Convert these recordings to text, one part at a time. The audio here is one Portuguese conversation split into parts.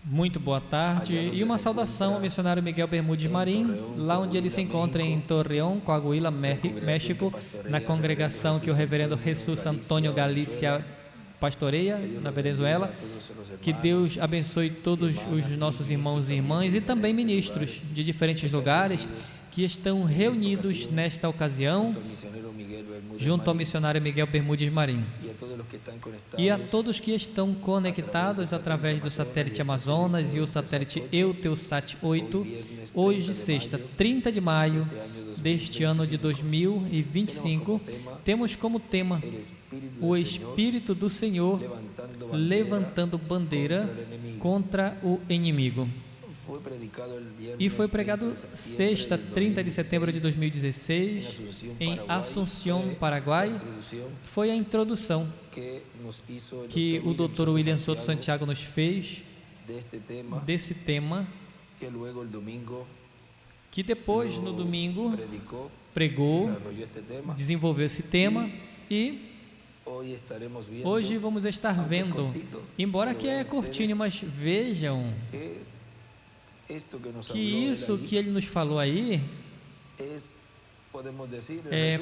Muito boa tarde e uma saudação ao missionário Miguel Bermúdez Marim, lá onde ele se encontra em Torreón, Coahuila, México, na congregação que o reverendo Jesus Antônio Galícia pastoreia na Venezuela. Que Deus abençoe todos os nossos irmãos e irmãs e também ministros de diferentes lugares que estão reunidos nesta ocasião junto ao missionário Miguel Bermúdez Marim e a todos que estão conectados através do satélite Amazonas e o satélite Eutelsat 8, hoje, sexta, 30 de maio deste ano de 2025, temos como tema o Espírito do Senhor levantando bandeira contra o inimigo. E foi pregado sexta, 30 de setembro de 2016, em Assunción, Paraguai. Foi a introdução que o Dr. William Soto Santiago nos fez desse tema, que depois, no domingo, pregou, desenvolveu esse tema e hoje vamos estar vendo, embora que é curtinho, mas vejam que isso que ele nos falou aí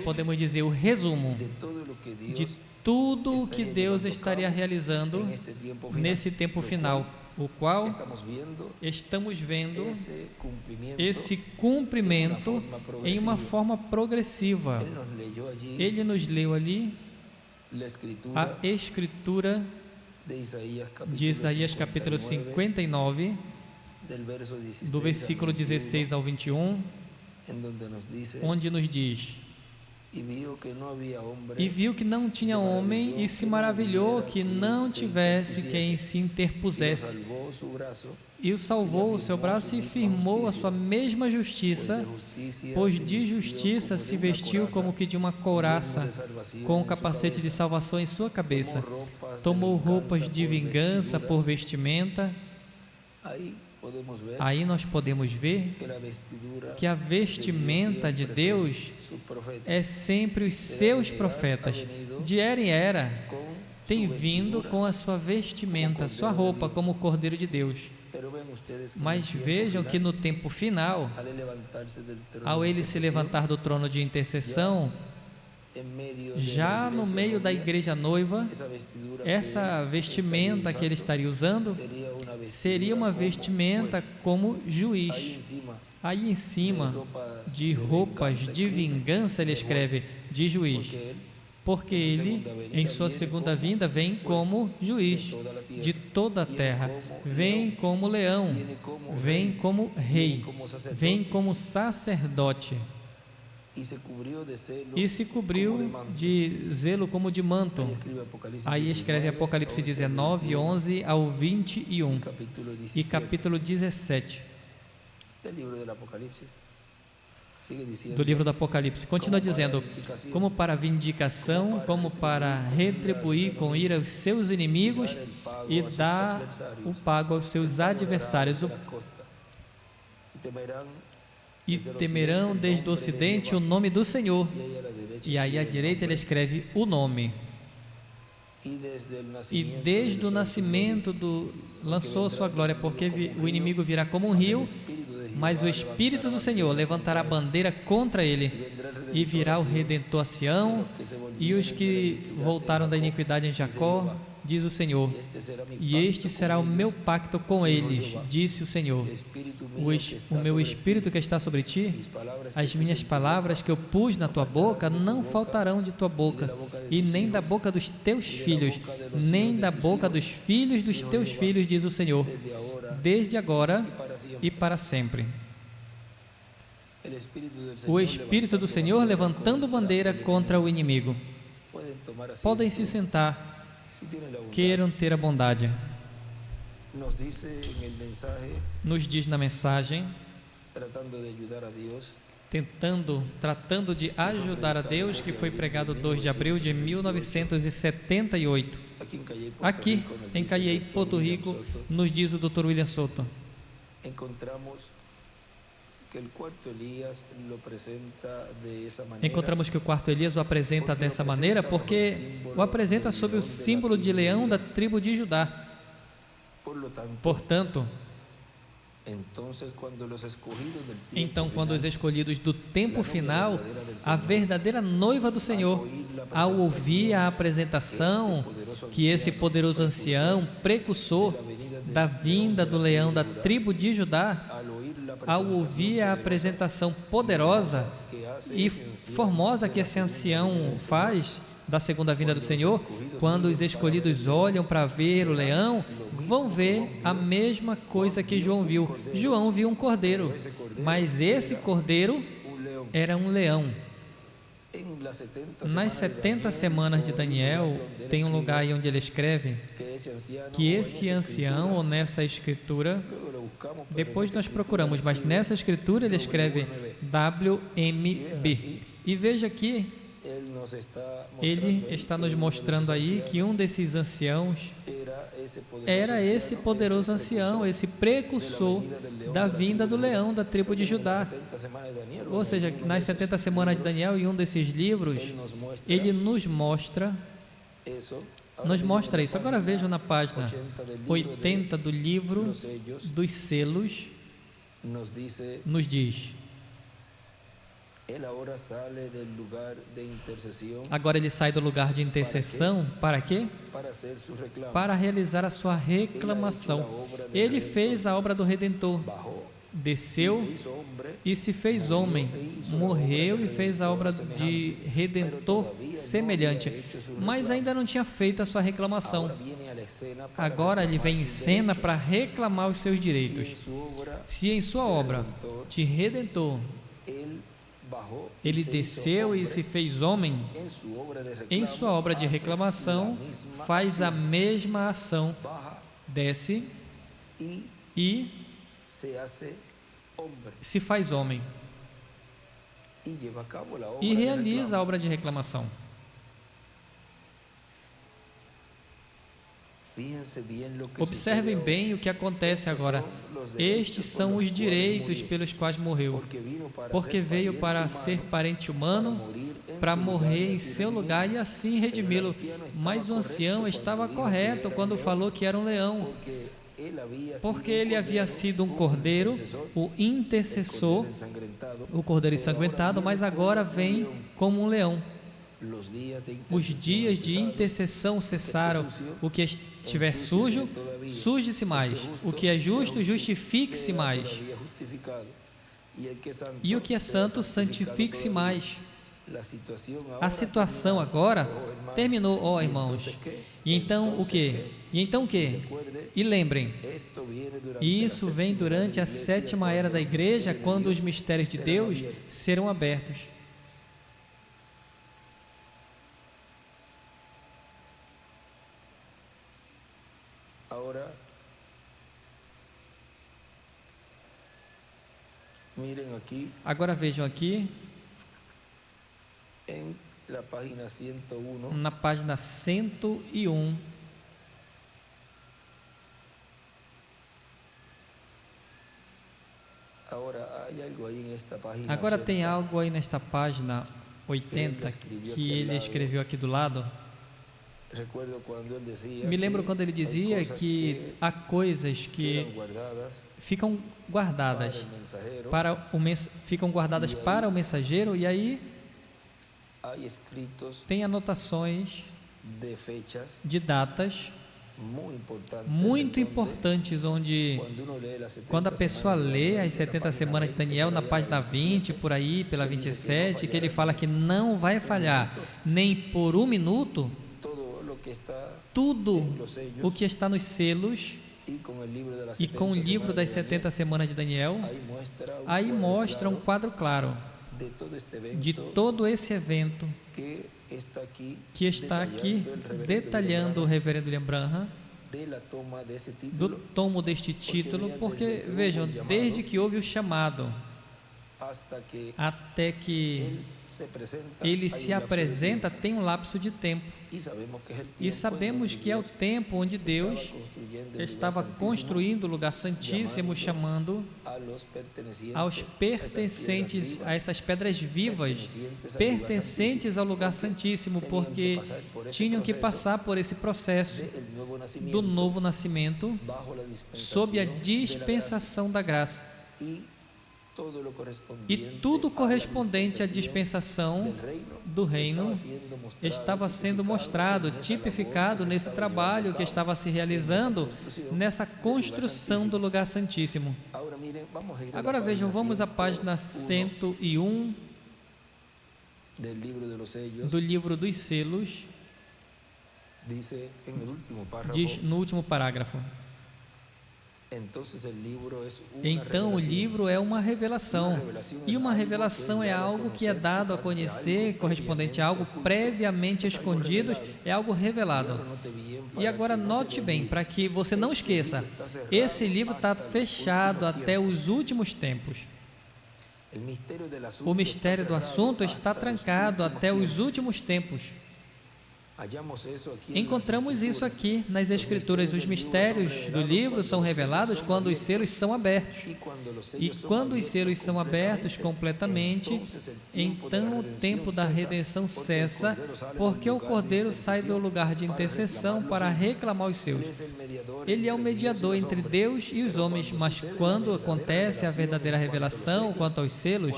podemos dizer, o resumo de tudo o que Deus estaria realizando nesse tempo final, o qual estamos vendo esse cumprimento em uma forma progressiva. Ele nos leu ali a Escritura de Isaías capítulo 59, do versículo 16 ao 21, onde nos diz: e viu que não tinha homem e se maravilhou que não tivesse quem se interpusesse, e o salvou o seu braço e firmou a sua mesma justiça, pois de justiça se vestiu como que de uma couraça, com o capacete de salvação em sua cabeça, tomou roupas de vingança por vestimenta. Aí nós podemos ver que a vestimenta de Deus é sempre os seus profetas. De era em era, tem vindo com a sua vestimenta, sua roupa, como o Cordeiro de Deus. Mas vejam que no tempo final, ao ele se levantar do trono de intercessão, já no meio da igreja noiva, essa vestimenta que ele estaria usando seria uma vestimenta como juiz. Aí em cima, de roupas de vingança, ele escreve de juiz, porque ele, em sua segunda vinda, vem como juiz de toda a terra, vem como leão, vem como rei, vem como sacerdote. E se cobriu de zelo como de manto. Aí escreve Apocalipse 19, 11 ao 21 e capítulo 17 do livro do Apocalipse. Continua dizendo: como para vindicação, como para retribuir com ira os seus inimigos e dar o pago aos seus adversários. E temerão desde o ocidente o nome do Senhor. E aí à direita ele escreve o nome. E desde o nascimento lançou a sua glória, porque o inimigo virá como um rio, mas o Espírito do Senhor levantará a bandeira contra ele, e virá o Redentor a Sião, e os que voltaram da iniquidade em Jacó, diz o Senhor, e este será o meu pacto com eles, disse o Senhor, o meu Espírito que está sobre ti, as minhas palavras que eu pus na tua boca não faltarão de tua boca, e nem da boca dos teus filhos, nem da boca dos filhos dos teus filhos, diz o Senhor, desde agora e para sempre. O Espírito do Senhor levantando bandeira contra o inimigo. Podem se sentar. Queiram ter a bondade. Nos diz na mensagem, tratando de ajudar a Deus, que foi pregado 2 de abril de 1978, aqui em Cayey, Porto Rico, nos diz o Dr. William Soto. Encontramos que o quarto Elias o apresenta dessa maneira porque o apresenta sob o símbolo de leão da tribo de Judá. Portanto, então, quando os escolhidos do tempo final, a verdadeira noiva do Senhor, ao ouvir a apresentação que esse poderoso ancião, precursor da vinda do leão da tribo de Judá, ao ouvir a apresentação poderosa e formosa que esse ancião faz da segunda vinda do Senhor, quando os escolhidos olham para ver o leão, vão ver a mesma coisa que João viu. João viu um cordeiro, mas esse cordeiro era um leão. Nas 70 semanas de Daniel, tem um lugar aí onde ele escreve que esse ancião, ou nessa escritura, depois nós procuramos, mas nessa escritura ele escreve WMB. E veja aqui, ele está nos mostrando aí que um desses anciãos era esse poderoso ancião, esse precursor da vinda do leão da tribo de Judá. Ou seja, nas 70 semanas de Daniel, em um desses livros, ele nos mostra isso. Agora vejam na página 80 do livro dos selos, nos diz: agora ele sai do lugar de intercessão, para quê? Para realizar a sua reclamação. Ele fez a obra do Redentor, desceu e se fez homem, morreu e fez a obra de Redentor semelhante, mas ainda não tinha feito a sua reclamação. Agora ele vem em cena para reclamar os seus direitos. Se em sua obra de Redentor ele desceu e se fez homem, em sua obra de reclamação faz a mesma ação, desce e se faz homem e realiza a obra de reclamação. Observem bem o que acontece agora. Estes são os direitos pelos quais morreu, porque veio para ser parente humano, para morrer em seu lugar e assim redimi-lo. Mas o ancião estava correto quando falou que era um leão, porque ele havia sido um cordeiro, o intercessor, o cordeiro ensanguentado, mas agora vem como um leão. Os dias de intercessão cessaram. O que estiver sujo, suje-se mais. O que é justo, justifique-se mais. E o que é santo, santifique-se mais. A situação agora terminou, ó irmãos. E então o quê? E lembrem, isso vem durante a 7ª era da igreja, quando os mistérios de Deus serão abertos. Agora vejam aqui, na página 101, agora tem algo aí nesta página 80 que ele escreveu aqui do lado. Me lembro quando ele dizia que há coisas que ficam guardadas para o mensageiro, e aí tem anotações de datas muito importantes, onde quando a pessoa lê as 70 semanas de Daniel, na página 20, por aí, pela 27, que ele fala que não vai falhar nem por um minuto, tudo o que está nos selos e com o livro das 70 semanas de Daniel, aí mostra um quadro claro de todo esse evento que está aqui detalhando o reverendo William Branham, do tomo deste título, porque vejam, desde que houve o chamado até que ele se apresenta, tem um lapso de tempo. E sabemos que é o tempo onde Deus estava construindo o lugar santíssimo, chamando aos pertencentes a essas pedras vivas, pertencentes ao lugar santíssimo, porque tinham que passar por esse processo do novo nascimento sob a dispensação da graça. E tudo correspondente à dispensação do reino estava sendo mostrado, tipificado nesse trabalho que estava se realizando nessa construção do lugar santíssimo. Agora vejam, vamos à página 101 do livro dos selos. Diz no último parágrafo: então o livro é uma revelação, e uma revelação é algo que é dado a conhecer, correspondente a algo previamente escondido, é algo revelado. E agora note bem, para que você não esqueça, esse livro está fechado até os últimos tempos. O mistério do assunto está trancado até os últimos tempos. Encontramos isso aqui nas Escrituras. Os mistérios do livro são revelados quando os selos são abertos. E quando os selos são abertos completamente, então o tempo da redenção cessa, porque o Cordeiro sai do lugar de intercessão para reclamar os seus. Ele é o mediador entre Deus e os homens, mas quando acontece a verdadeira revelação quanto aos selos,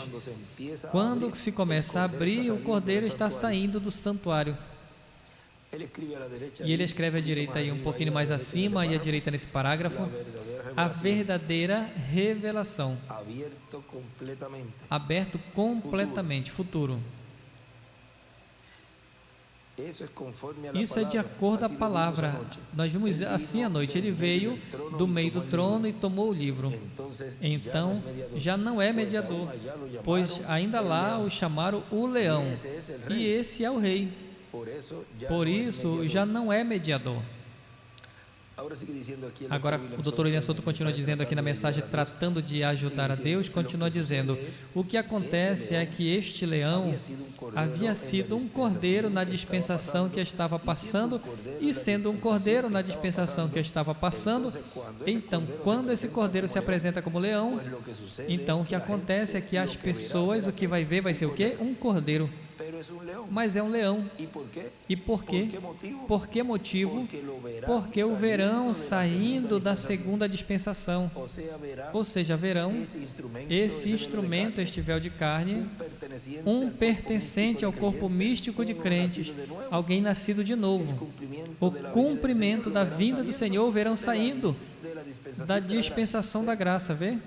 quando se começa a abrir, o Cordeiro está saindo do santuário. E ele escreve à direita aí, um pouquinho mais acima, e à direita nesse parágrafo, a verdadeira revelação, aberto completamente, futuro. Isso é de acordo à palavra. Nós vimos assim à noite. Ele veio do meio do trono e tomou o livro. Então, já não é mediador, pois ainda lá o chamaram o leão. E esse é o rei. Por isso, já não é mediador. Agora, o Dr. William Souto continua dizendo aqui na mensagem, tratando de ajudar a Deus, continua dizendo: o que acontece é que este leão havia sido um cordeiro na dispensação que estava passando, e sendo um cordeiro na dispensação que estava passando, então, quando esse cordeiro se apresenta como leão, então o que acontece é que as pessoas, o que vai ver vai ser o quê? Um cordeiro. Mas é um leão. E por quê? Por que motivo? Porque o verão saindo da segunda dispensação. Ou seja, verão esse instrumento, este véu de carne, um pertencente ao corpo místico de crentes, alguém nascido de novo. O cumprimento da vinda do Senhor, o verão saindo da dispensação da graça, vê?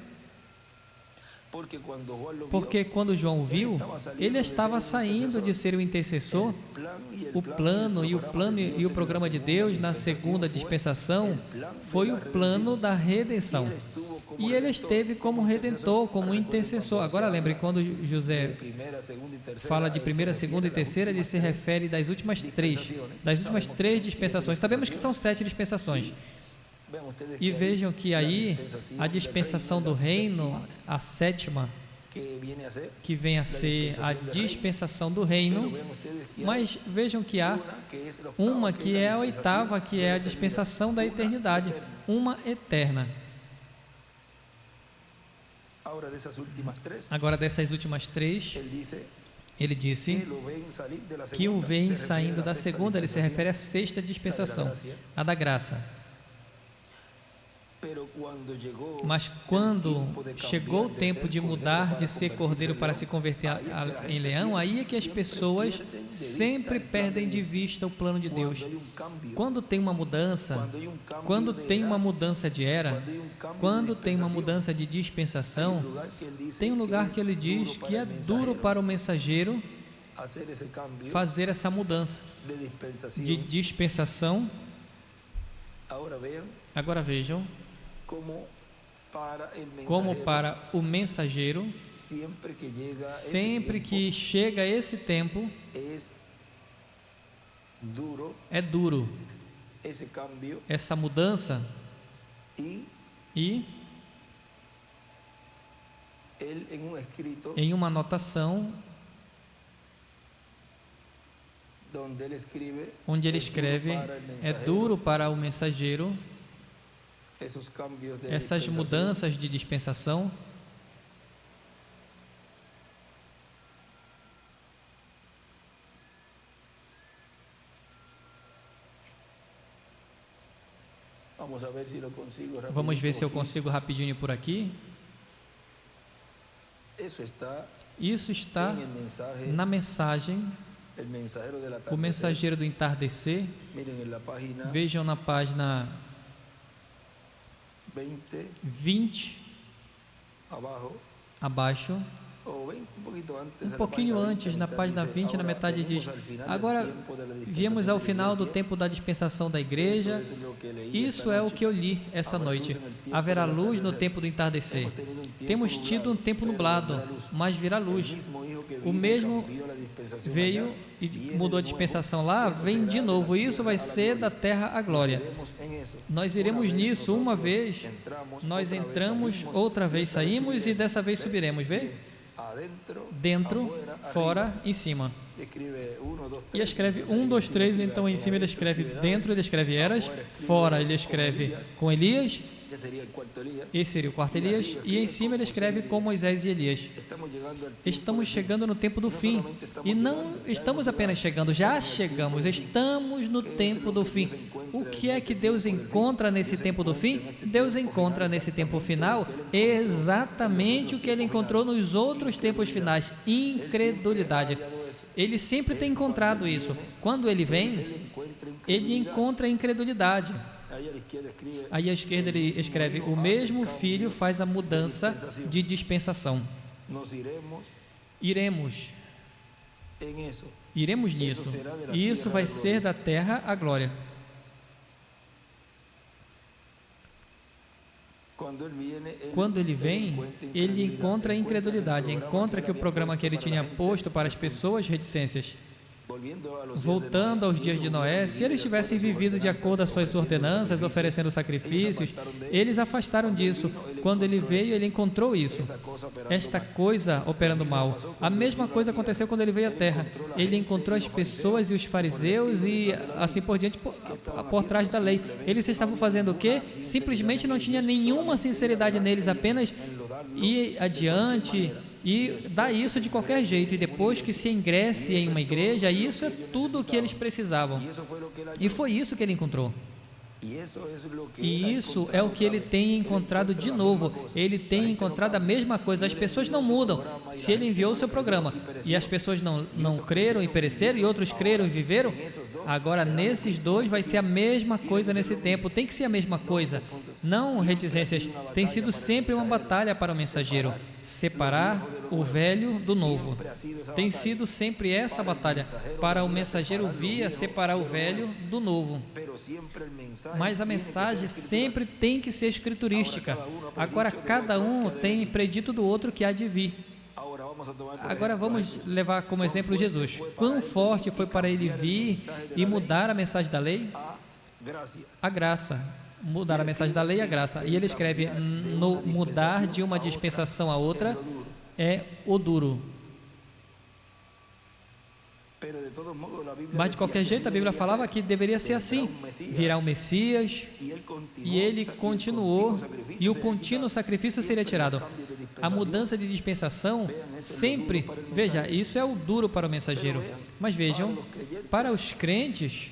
Porque quando João viu, ele estava saindo de ser o intercessor, o plano e o programa de Deus na segunda dispensação foi o plano da redenção. E ele esteve como redentor, como intercessor. Agora lembre, quando José fala de primeira, segunda e terceira, ele se refere das últimas três dispensações. Sabemos que são 7 dispensações. E vejam que aí a dispensação do reino, a 7ª, que vem a ser a dispensação do reino, mas vejam que há uma que é a 8ª, que é a dispensação da eternidade, uma eterna. Agora dessas últimas 3, ele disse que o vem saindo da segunda, ele se refere à 6ª dispensação, a da graça. Mas quando chegou o tempo de mudar de ser cordeiro para se converter em leão, aí é que as pessoas sempre perdem de vista o plano de Deus. Quando tem uma mudança, quando tem uma mudança de era, quando tem uma mudança de dispensação, tem um lugar que ele diz que é duro para o mensageiro fazer essa mudança de dispensação. Agora vejam, como para o mensageiro, sempre que chega esse tempo, é duro essa mudança, e em uma anotação, onde ele escreve: é duro para o mensageiro essas mudanças de dispensação. Vamos ver se eu consigo rapidinho por aqui. Isso está na mensagem, o mensageiro do entardecer. Vejam na página 20, abaixo. Um pouquinho antes, na página 20, na metade, diz: agora viemos ao final do tempo da dispensação da igreja. Isso é o que eu li essa noite. Haverá luz no tempo do entardecer. Temos tido um tempo nublado, mas virá luz. O mesmo veio e mudou a dispensação lá, vem de novo. Isso vai ser da terra à glória. Nós iremos nisso uma vez, nós entramos, outra vez saímos e dessa vez subiremos. Vê? Dentro, fora, em cima. E escreve 1, 2, 3, então em cima ele escreve dentro, ele escreve eras, fora ele escreve com Elias, esse seria o quarto Elias, e em cima ele escreve com Moisés e Elias. Estamos chegando no tempo do fim, e não estamos apenas chegando, já chegamos, estamos no tempo do fim. O que é que Deus encontra nesse tempo do fim? Deus encontra nesse tempo final exatamente o que Ele encontrou nos outros tempos finais: incredulidade. Ele sempre tem encontrado isso. Quando Ele vem, Ele encontra incredulidade. Aí à esquerda ele escreve: o mesmo Filho faz a mudança de dispensação. Iremos nisso. E isso vai ser da terra à glória. Quando ele vem, ele encontra a incredulidade, encontra que o programa que ele tinha posto para as pessoas, reticências. Voltando aos dias de Noé, se eles tivessem vivido de acordo às suas ordenanças, oferecendo sacrifícios, eles afastaram disso. Quando ele veio, ele encontrou isso, esta coisa operando mal. A mesma coisa aconteceu quando ele veio à terra. Ele encontrou as pessoas e os fariseus e assim por diante por trás da lei. Eles estavam fazendo o quê? Simplesmente não tinha nenhuma sinceridade neles, apenas ir adiante e dar isso de qualquer jeito, e depois que se ingresse em uma igreja, isso é tudo o que eles precisavam. E foi isso que ele encontrou. E isso é o que ele tem encontrado de novo. Ele tem encontrado a mesma coisa. As pessoas não mudam. Se ele enviou o seu programa e as pessoas não creram e pereceram, e outros creram e viveram, agora nesses dois vai ser a mesma coisa nesse tempo. Tem que ser a mesma coisa. Não reticências. Tem sido sempre uma batalha para o mensageiro separar o velho do novo. Tem sido sempre essa batalha. Para o mensageiro via separar o velho do novo. Mas a mensagem sempre tem que ser escriturística. Agora cada um tem predito do outro que há de vir. Agora vamos levar como exemplo Jesus. Quão forte foi para ele vir e mudar a mensagem da lei? A graça. Mudar a mensagem da lei e a graça. E ele escreve: no mudar de uma dispensação a outra é o duro. Mas de qualquer jeito a Bíblia falava que deveria ser assim: virá o Messias, e ele continuou, e o contínuo sacrifício seria tirado. A mudança de dispensação sempre, veja, isso é o duro para o mensageiro, mas vejam, para os crentes,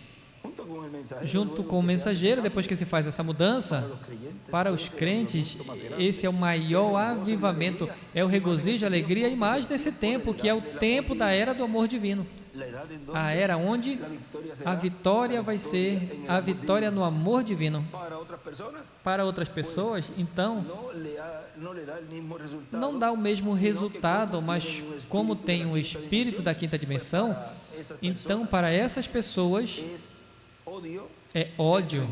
junto com o mensageiro, depois que se faz essa mudança, para os crentes, esse é o maior avivamento, é o regozijo, a alegria e mais desse tempo, que é o tempo da era do amor divino. A era onde a vitória vai ser a vitória no amor divino. Para outras pessoas, então, não dá o mesmo resultado, mas como tem o espírito da quinta dimensão, então para essas pessoas é ódio,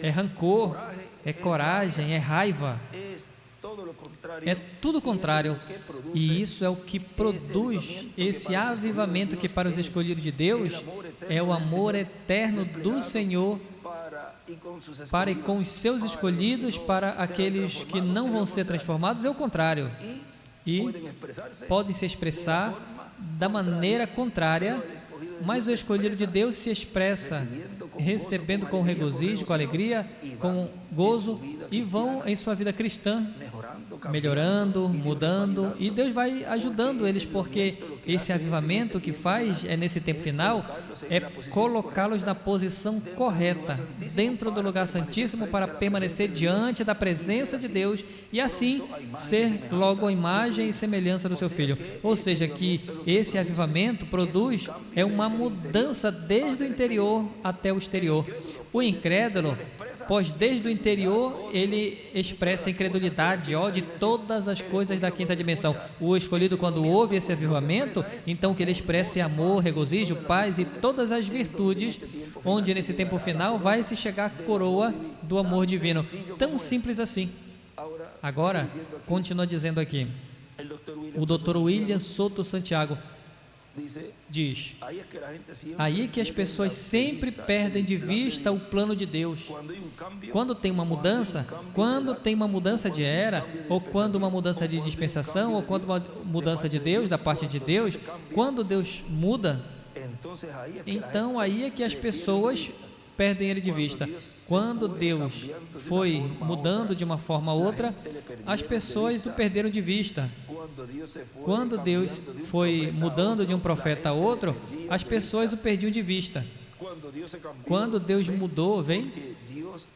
é rancor, é coragem, é raiva, é tudo contrário. E isso é o que produz esse avivamento que para os escolhidos de Deus é o amor eterno do Senhor para e com os seus escolhidos, para aqueles que não vão ser transformados, é o contrário. e podem se expressar da maneira contrária, mas o escolhido de Deus se expressa recebendo com regozijo, com alegria, com gozo, e vão em sua vida cristã melhorando, mudando, e Deus vai ajudando eles, porque esse avivamento que faz nesse tempo final é colocá-los na posição correta, dentro do lugar santíssimo, para permanecer diante da presença de Deus e assim ser logo a imagem e semelhança do seu Filho. Ou seja, que esse avivamento produz uma mudança desde o interior até o exterior. O incrédulo, pois desde o interior ele expressa incredulidade, ódio de todas as coisas da quinta dimensão. O escolhido, quando ouve esse avivamento, então que ele expresse amor, regozijo, paz e todas as virtudes, onde nesse tempo final vai se chegar a coroa do amor divino. Tão simples assim. Agora, continua dizendo aqui, o Dr. William Soto Santiago diz: aí que as pessoas sempre perdem de vista o plano de Deus. Quando tem uma mudança de era, ou quando uma mudança de dispensação, ou quando uma mudança de Deus, da parte de Deus, quando Deus muda, então aí é que as pessoas perdem ele de vista. Quando Deus foi mudando de uma forma a outra, as pessoas o perderam de vista. Quando Deus foi mudando de um profeta a outro, as pessoas o perdiam de vista. Quando Deus mudou,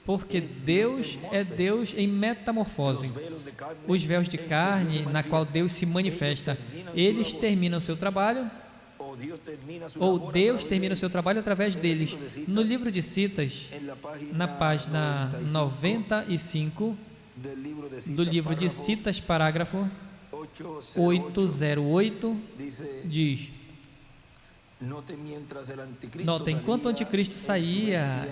porque Deus é Deus em metamorfose. Os véus de carne na qual Deus se manifesta, eles terminam o seu trabalho, ou Deus termina o seu trabalho através deles. No livro de Citas, na página 95 do livro de Citas, parágrafo 808, diz: notem, enquanto o anticristo saía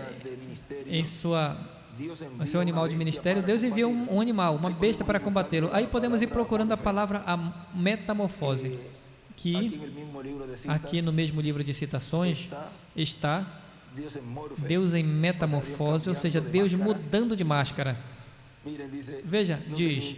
em seu animal de ministério, Deus enviou um animal, uma besta, para combatê-lo. Aí podemos ir procurando a palavra a metamorfose, que aqui no mesmo livro de Citações está Deus em metamorfose, ou seja, Deus mudando de máscara. Veja, diz,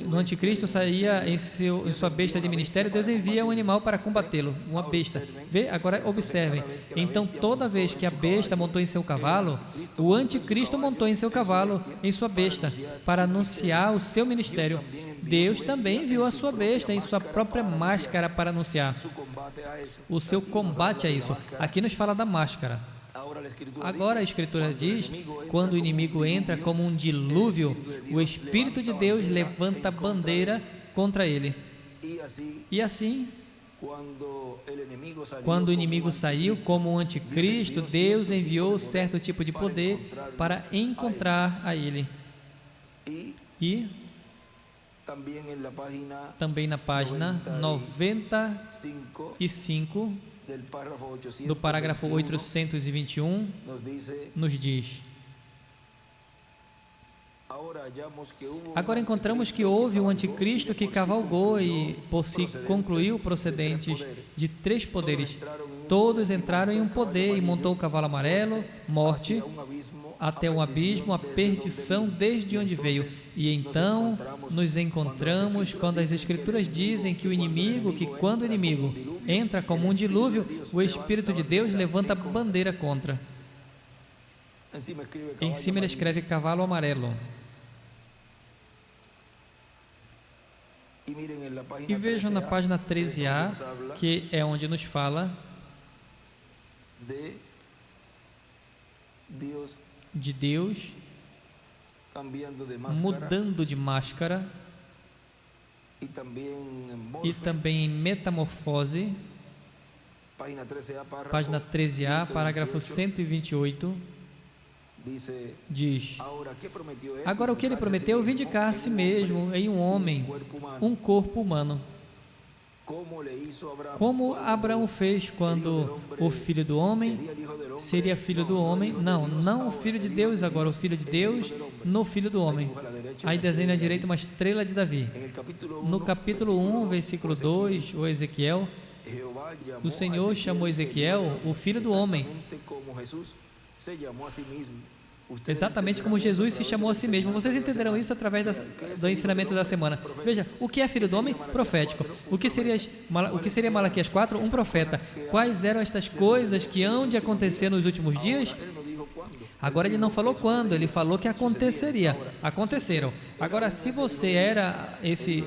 no anticristo saía em sua besta de ministério, Deus envia um animal para combatê-lo, uma besta. Agora observem, então toda vez que a besta montou em seu cavalo, o anticristo montou em seu cavalo, em sua besta, para anunciar o seu ministério. Deus também enviou a sua besta em sua própria máscara para anunciar o seu combate a isso. Aqui nos fala da máscara. Agora a Escritura diz, quando o inimigo entra como um dilúvio, o Espírito de Deus levanta bandeira contra ele. E assim, quando o inimigo saiu como um anticristo, Deus enviou certo tipo de poder para encontrar a ele. E também na página 95 do parágrafo 821, nos diz: agora encontramos que houve um anticristo que cavalgou e por si concluiu procedentes de 3 poderes. Todos entraram em um poder e montou o cavalo amarelo, morte, até um abismo, a perdição desde onde veio. E então nos encontramos quando as Escrituras dizem que quando o inimigo entra como um dilúvio, o Espírito de Deus levanta bandeira contra. Em cima ele escreve cavalo amarelo. E vejam na página 13a, que é onde nos fala de Deus mudando de máscara e também em metamorfose. Página 13a, parágrafo 128, diz: agora o que ele prometeu? Vindicar a si mesmo em um homem, um corpo humano, como Abraão fez quando o filho do homem seria filho do homem. Não o filho de Deus, agora o filho de Deus no filho do homem. Aí desenha à direita uma estrela de Davi. No capítulo 1, versículo 2, o Ezequiel, o Senhor chamou Ezequiel o filho do homem. Exatamente como Jesus se chamou a si mesmo. Vocês entenderão isso através do ensinamento da semana. Veja, o que é filho do homem? Profético. O que seria Malaquias 4? Um profeta. Quais eram estas coisas que hão de acontecer nos últimos dias? Agora ele não falou quando, ele falou que aconteceria. Aconteceram. Agora, se você era esse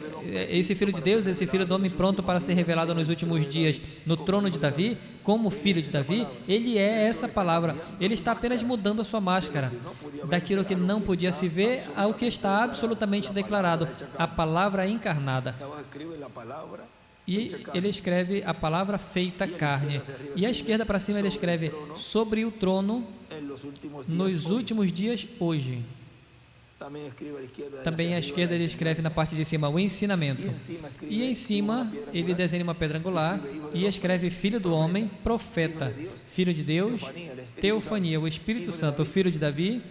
filho de Deus, esse filho do homem pronto para ser revelado nos últimos dias no trono de Davi, como filho de Davi, ele é essa palavra. Ele está apenas mudando a sua máscara, daquilo que não podia se ver ao que está absolutamente declarado, a palavra encarnada. E ele escreve a palavra feita carne. E à esquerda para cima ele escreve sobre o trono nos últimos dias hoje. Também à esquerda ele escreve na parte de cima o ensinamento. E em cima ele desenha uma pedra angular e escreve filho do homem, profeta, filho de Deus, teofania, o Espírito Santo, filho de Davi,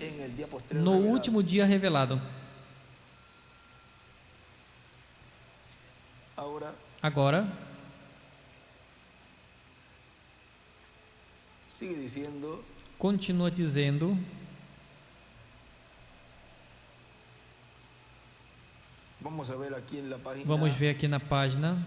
no último dia revelado. Agora, continua dizendo, vamos ver aqui na página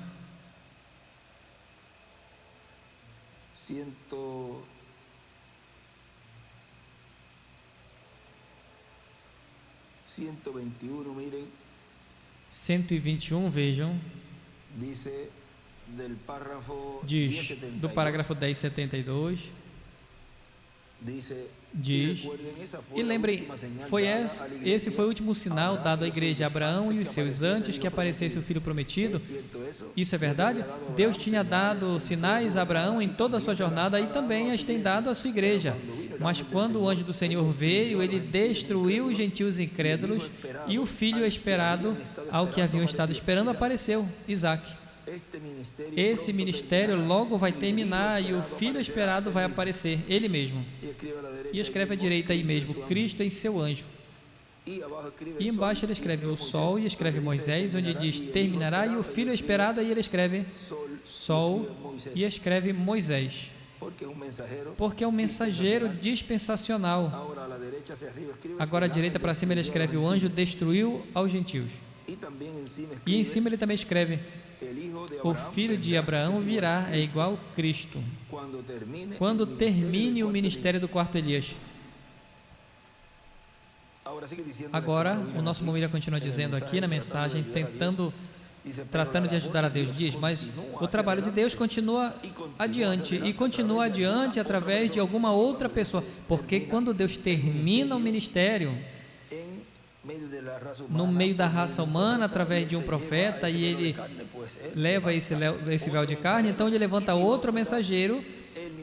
121, vejam. Diz, do parágrafo 1072, diz, e lembrem, esse foi o último sinal dado à igreja, Abraão e os seus, antes que aparecesse o filho prometido. Isso é verdade? Deus tinha dado sinais a Abraão em toda a sua jornada e também as tem dado à sua igreja. Mas quando o anjo do Senhor veio, ele destruiu os gentios incrédulos e o filho esperado, ao que haviam estado esperando, apareceu, Isaque. Esse ministério logo vai terminar e o filho esperado vai aparecer, ele mesmo. E escreve à direita aí mesmo, Cristo em seu anjo. E embaixo ele escreve o sol e escreve Moisés, onde diz terminará, e o filho esperado, aí ele escreve sol e escreve Moisés. Porque é um mensageiro dispensacional. Agora à direita para cima ele escreve o anjo destruiu aos gentios. E em cima ele também escreve o filho de Abraão virá, é igual Cristo, quando termine o ministério do quarto Elias. Agora, o nosso Moira continua dizendo aqui na mensagem, tratando de ajudar a Deus, diz, mas o trabalho de Deus continua adiante, e continua adiante através de alguma outra pessoa, porque quando Deus termina o ministério, no meio da raça humana, através de um profeta, e ele leva esse véu de carne, então ele levanta outro mensageiro,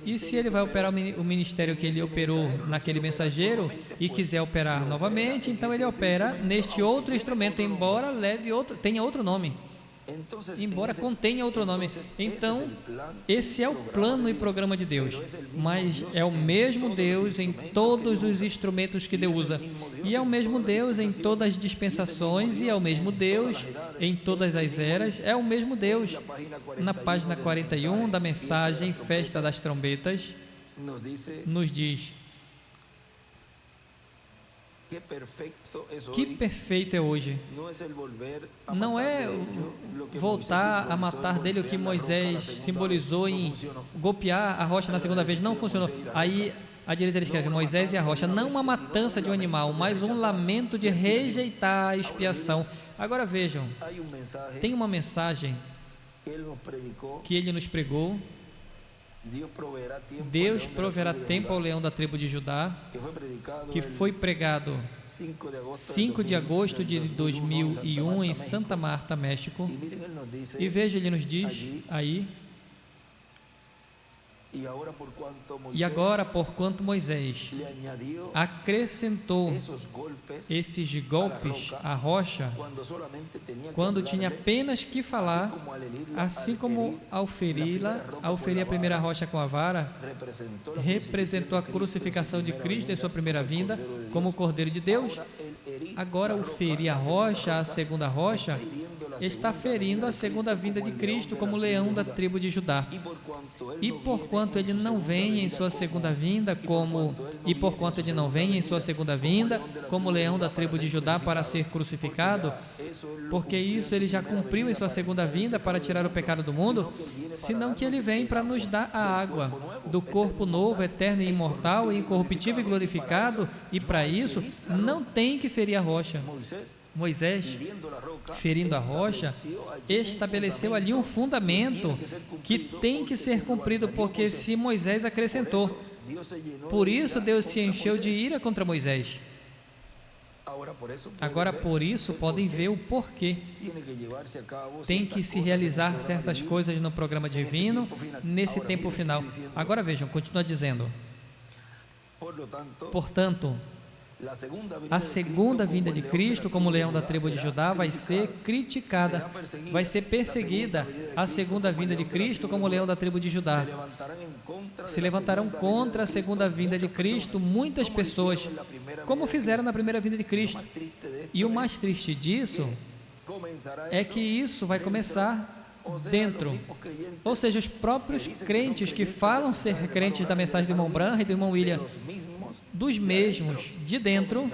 e se ele vai operar o ministério que ele operou naquele mensageiro e quiser operar novamente, então ele opera neste outro instrumento, embora tenha outro nome. Embora contenha outro nome. Então, esse é o plano e programa de Deus, mas é o mesmo Deus em todos os instrumentos que Deus usa, e é o mesmo Deus em todas as dispensações, e é o mesmo Deus em todas as eras, é o mesmo Deus. Na página 41 da mensagem Festa das Trombetas, nos diz: que perfeito é hoje. Não é voltar a matar dele o que Moisés simbolizou em golpear a rocha na segunda vez. Não funcionou. Aí à direita ele escreve Moisés e a rocha. Não uma matança de um animal, mas um lamento de rejeitar a expiação. Agora vejam, tem uma mensagem que ele nos pregou. Deus proverá tempo ao leão da tribo de Judá, que foi pregado 5 de agosto de 2001 em Santa Marta, México. E veja, ele nos diz aí: e agora, porquanto Moisés acrescentou esses golpes à rocha, quando tinha apenas que falar, assim como ao ferir a primeira rocha com a vara, representou a crucificação de Cristo em sua primeira vinda, como o Cordeiro de Deus, agora o ferir a rocha, a segunda rocha, está ferindo a segunda vinda de Cristo como leão da tribo de Judá. E porquanto ele não vem em sua segunda vinda como leão da tribo de Judá para ser crucificado, porque isso ele já cumpriu em sua segunda vinda para tirar o pecado do mundo, senão que ele vem para nos dar a água do corpo novo, eterno e imortal, incorruptível e glorificado, e para isso não tem que ferir a rocha. Moisés, ferindo a rocha, estabeleceu ali um fundamento que tem que ser cumprido, porque se Moisés acrescentou, por isso Deus se encheu de ira contra Moisés. Agora, por isso, podem ver o porquê. Tem que se realizar certas coisas no programa divino, nesse tempo final. Agora vejam, continua dizendo. Portanto, a segunda vinda de Cristo, como leão da tribo de Judá, vai ser criticada, vai ser perseguida. A segunda vinda de Cristo, como leão da tribo de Judá. Se levantarão contra a segunda vinda de Cristo muitas pessoas, como fizeram na primeira vinda de Cristo. E o mais triste disso é que isso vai começar dentro. Ou seja, os próprios crentes que falam ser crentes da mensagem do irmão Branham e do irmão William, dos mesmos de dentro,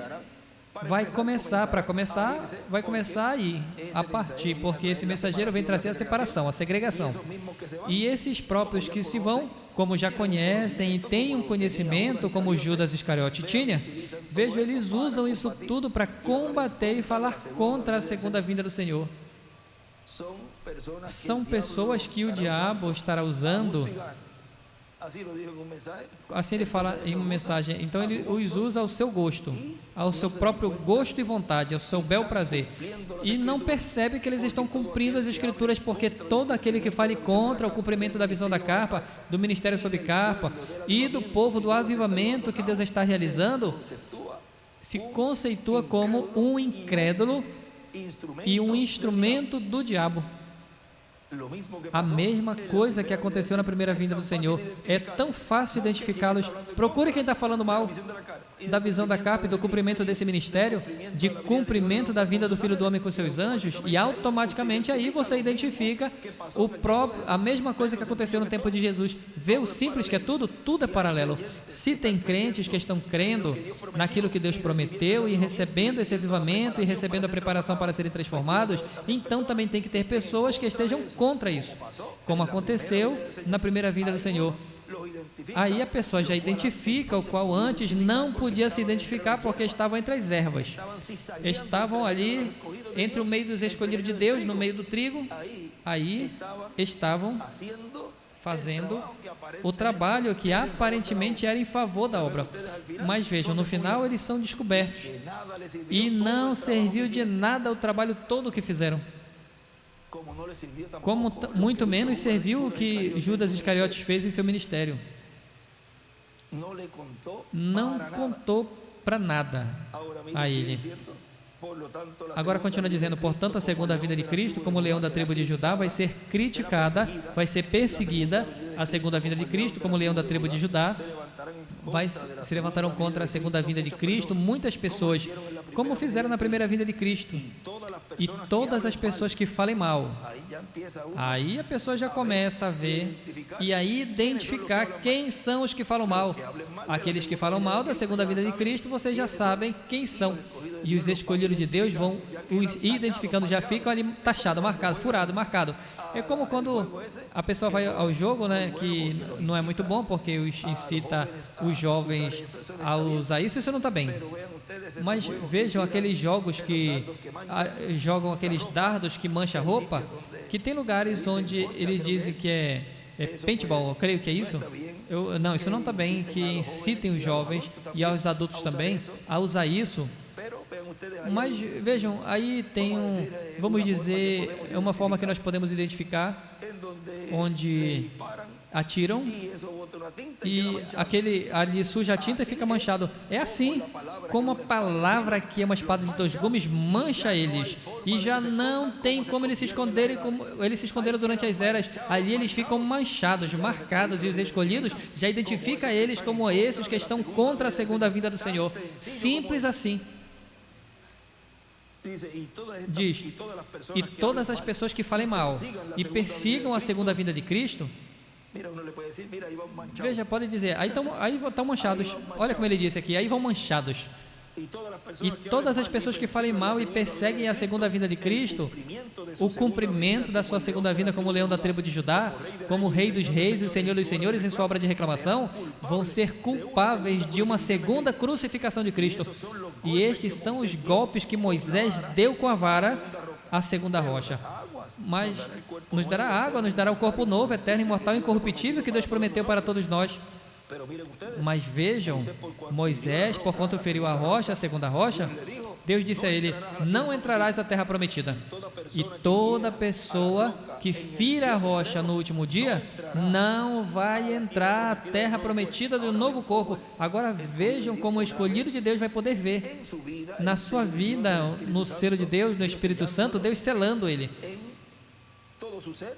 vai começar aí, a partir, porque esse mensageiro vem trazer a separação, a segregação. E esses próprios que se vão, como já conhecem e têm um conhecimento, como Judas Iscariote tinha, vejo, eles usam isso tudo para combater e falar contra a segunda vinda do Senhor. São pessoas que o diabo estará usando. Assim ele fala em uma mensagem. Então ele os usa ao seu gosto, ao seu próprio gosto e vontade, ao seu bel prazer, e não percebe que eles estão cumprindo as Escrituras, porque todo aquele que fale contra o cumprimento da visão da carpa, do ministério sob carpa e do povo do avivamento que Deus está realizando, se conceitua como um incrédulo e um instrumento do diabo. A mesma coisa que aconteceu na primeira vinda do Senhor. É tão fácil identificá-los. Procure quem está falando mal da visão da carpa e do cumprimento desse ministério, de cumprimento da vinda do Filho do Homem com seus anjos, e automaticamente aí você identifica a mesma coisa que aconteceu no tempo de Jesus. Vê o simples que é tudo é paralelo. Se tem crentes que estão crendo naquilo que Deus prometeu e recebendo esse avivamento e recebendo a preparação para serem transformados, então também tem que ter pessoas que estejam contra isso, como aconteceu na primeira vinda do Senhor. Aí a pessoa já identifica o qual antes não podia se identificar, porque estavam entre as ervas, estavam ali entre o meio dos escolhidos de Deus, no meio do trigo. Aí estavam fazendo o trabalho que aparentemente era em favor da obra, mas vejam, no final eles são descobertos, e não serviu de nada o trabalho todo que fizeram, como muito menos serviu o que Judas Iscariotes fez em seu ministério. Não contou para nada a ele. Agora continua dizendo, portanto, a segunda vinda de Cristo, como leão da tribo de Judá, vai ser criticada, vai ser perseguida. A segunda vinda de Cristo, como leão da tribo de Judá, se levantaram contra a segunda vinda de Cristo muitas pessoas, como fizeram na primeira vinda de Cristo. E todas as pessoas que falem mal, aí a pessoa já começa a ver e aí identificar quem são os que falam mal. Aqueles que falam mal da segunda vinda de Cristo, vocês já sabem quem são. E os escolhidos de Deus vão os identificando, já ficam ali taxado, marcado, furado, marcado. É como quando a pessoa vai ao jogo, né, que não é muito bom, porque incita os jovens a usar isso, isso não está bem. Mas vejam aqueles jogos que jogam aqueles dardos que mancham a roupa, que tem lugares onde eles dizem que é paintball, eu creio que é isso. Não, isso não está bem, que incitem os jovens e aos adultos também a usar isso. Mas vejam, aí tem vamos dizer, é uma forma que nós podemos identificar, onde atiram e aquele ali suja a tinta e fica manchado. É assim como a palavra que é uma espada de dois gumes mancha eles, e já não tem como eles se esconderem, como eles se esconderam durante as eras. Ali eles ficam manchados, marcados, e os escolhidos já identifica eles como esses que estão contra a segunda vinda do Senhor. Simples assim. Diz, e todas as pessoas que falem mal e persigam a segunda vinda de Cristo, veja, pode dizer, aí estão manchados. Olha como ele disse aqui, aí vão manchados. E todas as pessoas que falem mal e perseguem a segunda vinda de Cristo, o cumprimento da sua segunda vinda como leão da tribo de Judá, como rei dos reis e senhor dos senhores em sua obra de reclamação, vão ser culpáveis de uma segunda crucificação de Cristo. E estes são os golpes que Moisés deu com a vara à segunda rocha. Mas nos dará água, nos dará o corpo novo, eterno, imortal e incorruptível que Deus prometeu para todos nós. Mas vejam, Moisés, por quanto feriu a rocha, a segunda rocha, Deus disse a ele, não entrarás na terra prometida. E toda pessoa que fira a rocha no último dia, não vai entrar à terra prometida do novo corpo. Agora vejam como o escolhido de Deus vai poder ver. Na sua vida, no selo de Deus, no Espírito Santo, Deus selando ele.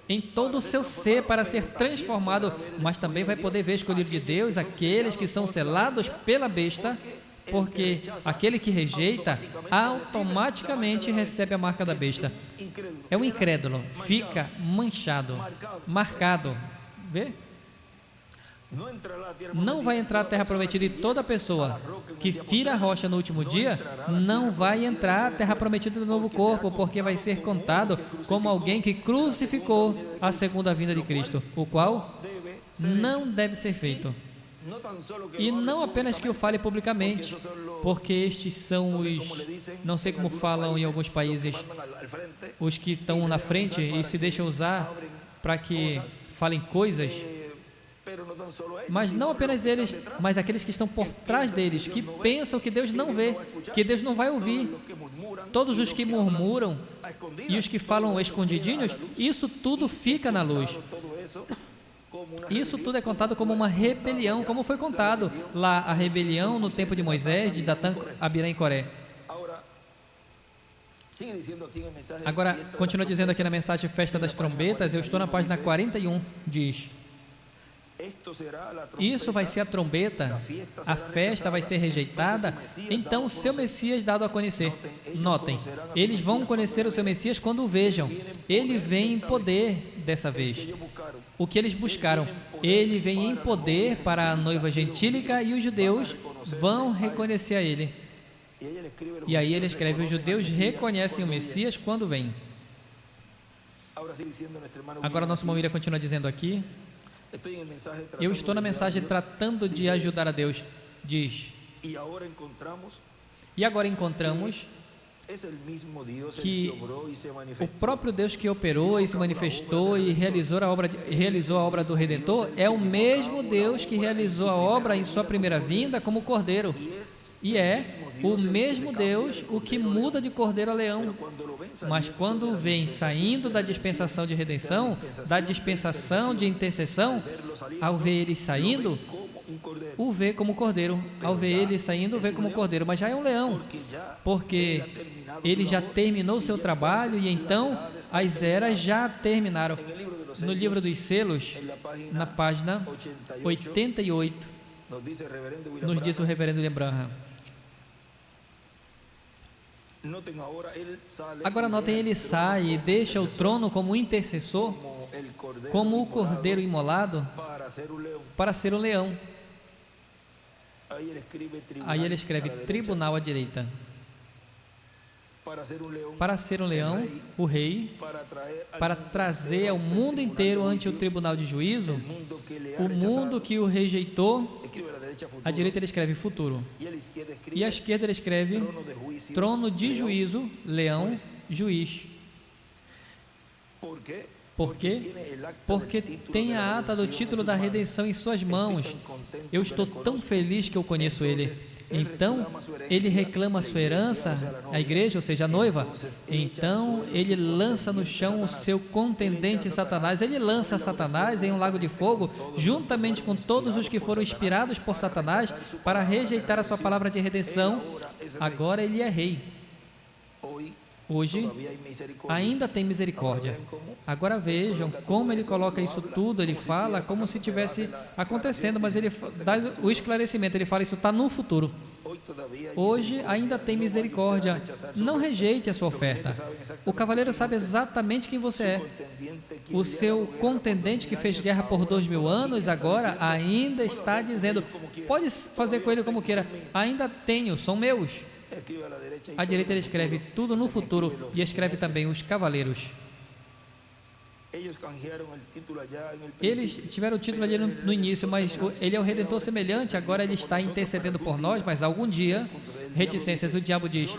Em todo o seu ser para ser transformado, mas também vai poder ver escolhido de Deus aqueles que são selados pela besta, porque aquele que rejeita automaticamente recebe a marca da besta. É um incrédulo, fica manchado, marcado. Vê? Não vai entrar a terra prometida, e toda pessoa que fira a rocha no último dia não vai entrar a terra prometida do novo corpo, porque vai ser contado como alguém que crucificou a segunda vinda de Cristo, o qual não deve ser feito. E não apenas que o fale publicamente, porque estes são os, não sei como falam em alguns países, os que estão na frente e se deixam usar para que falem coisas. Mas não apenas eles, mas aqueles que estão por trás deles, que pensam que Deus não vê, que Deus não vai ouvir. Todos os que murmuram e os que falam escondidinhos, isso tudo fica na luz. Isso tudo é contado como uma rebelião, como foi contado lá a rebelião no tempo de Moisés, de Datã, Abiram e Coré. Agora, continua dizendo aqui na mensagem Festa das Trombetas, eu estou na página 41, diz: isso vai ser a trombeta, a festa vai ser rejeitada, então o seu Messias dado a conhecer. Notem, eles vão conhecer o seu Messias quando o vejam. Ele vem em poder dessa vez. O que eles buscaram, ele vem em poder para a noiva gentílica, e os judeus vão reconhecer a ele. E aí ele escreve, os judeus reconhecem o Messias quando vem. Agora nosso irmão William continua dizendo aqui, eu estou na mensagem tratando de ajudar a Deus, diz, e agora encontramos que o próprio Deus que operou e se manifestou e realizou a obra do Redentor é o mesmo Deus que realizou a obra em sua primeira vinda como Cordeiro. E é o mesmo Deus o que muda de cordeiro a leão. Mas quando vem saindo da dispensação de redenção, da dispensação de intercessão, ao ver ele saindo, o vê como cordeiro. Ao ver ele saindo, o vê como cordeiro. Mas já é um leão, porque ele já terminou o seu trabalho e então as eras já terminaram. No livro dos selos, na página 88, nos diz o reverendo William Branham. Agora notem, ele sai e deixa o trono como intercessor, como o cordeiro imolado, para ser o leão. Aí ele escreve tribunal à direita. Para ser um leão, o rei, para trazer ao mundo inteiro ante o tribunal de juízo, o mundo que o rejeitou. À direita ele escreve futuro, e à esquerda ele escreve trono de juízo, leão, juiz. Por quê? Porque tem a ata do título da redenção em suas mãos. Eu estou tão feliz que eu conheço ele. Então, ele reclama a sua herança, a igreja, ou seja, a noiva. Então, ele lança no chão o seu contendente Satanás. Ele lança Satanás em um lago de fogo, juntamente com todos os que foram inspirados por Satanás para rejeitar a sua palavra de redenção. Agora ele é rei. Hoje, ainda tem misericórdia. Agora vejam como ele coloca isso tudo, ele fala como se tivesse acontecendo, mas ele dá o esclarecimento, ele fala, isso está no futuro. Hoje ainda tem misericórdia. Não rejeite a sua oferta. O cavaleiro sabe exatamente quem você é. O seu contendente que fez guerra por 2000 anos, agora ainda está dizendo: pode fazer com ele como queira, ainda tenho, são meus. À direita ele escreve tudo no futuro e escreve também os cavaleiros. Eles tiveram o título ali no início, mas ele é o Redentor semelhante, agora ele está intercedendo por nós, mas algum dia, reticências, o diabo diz: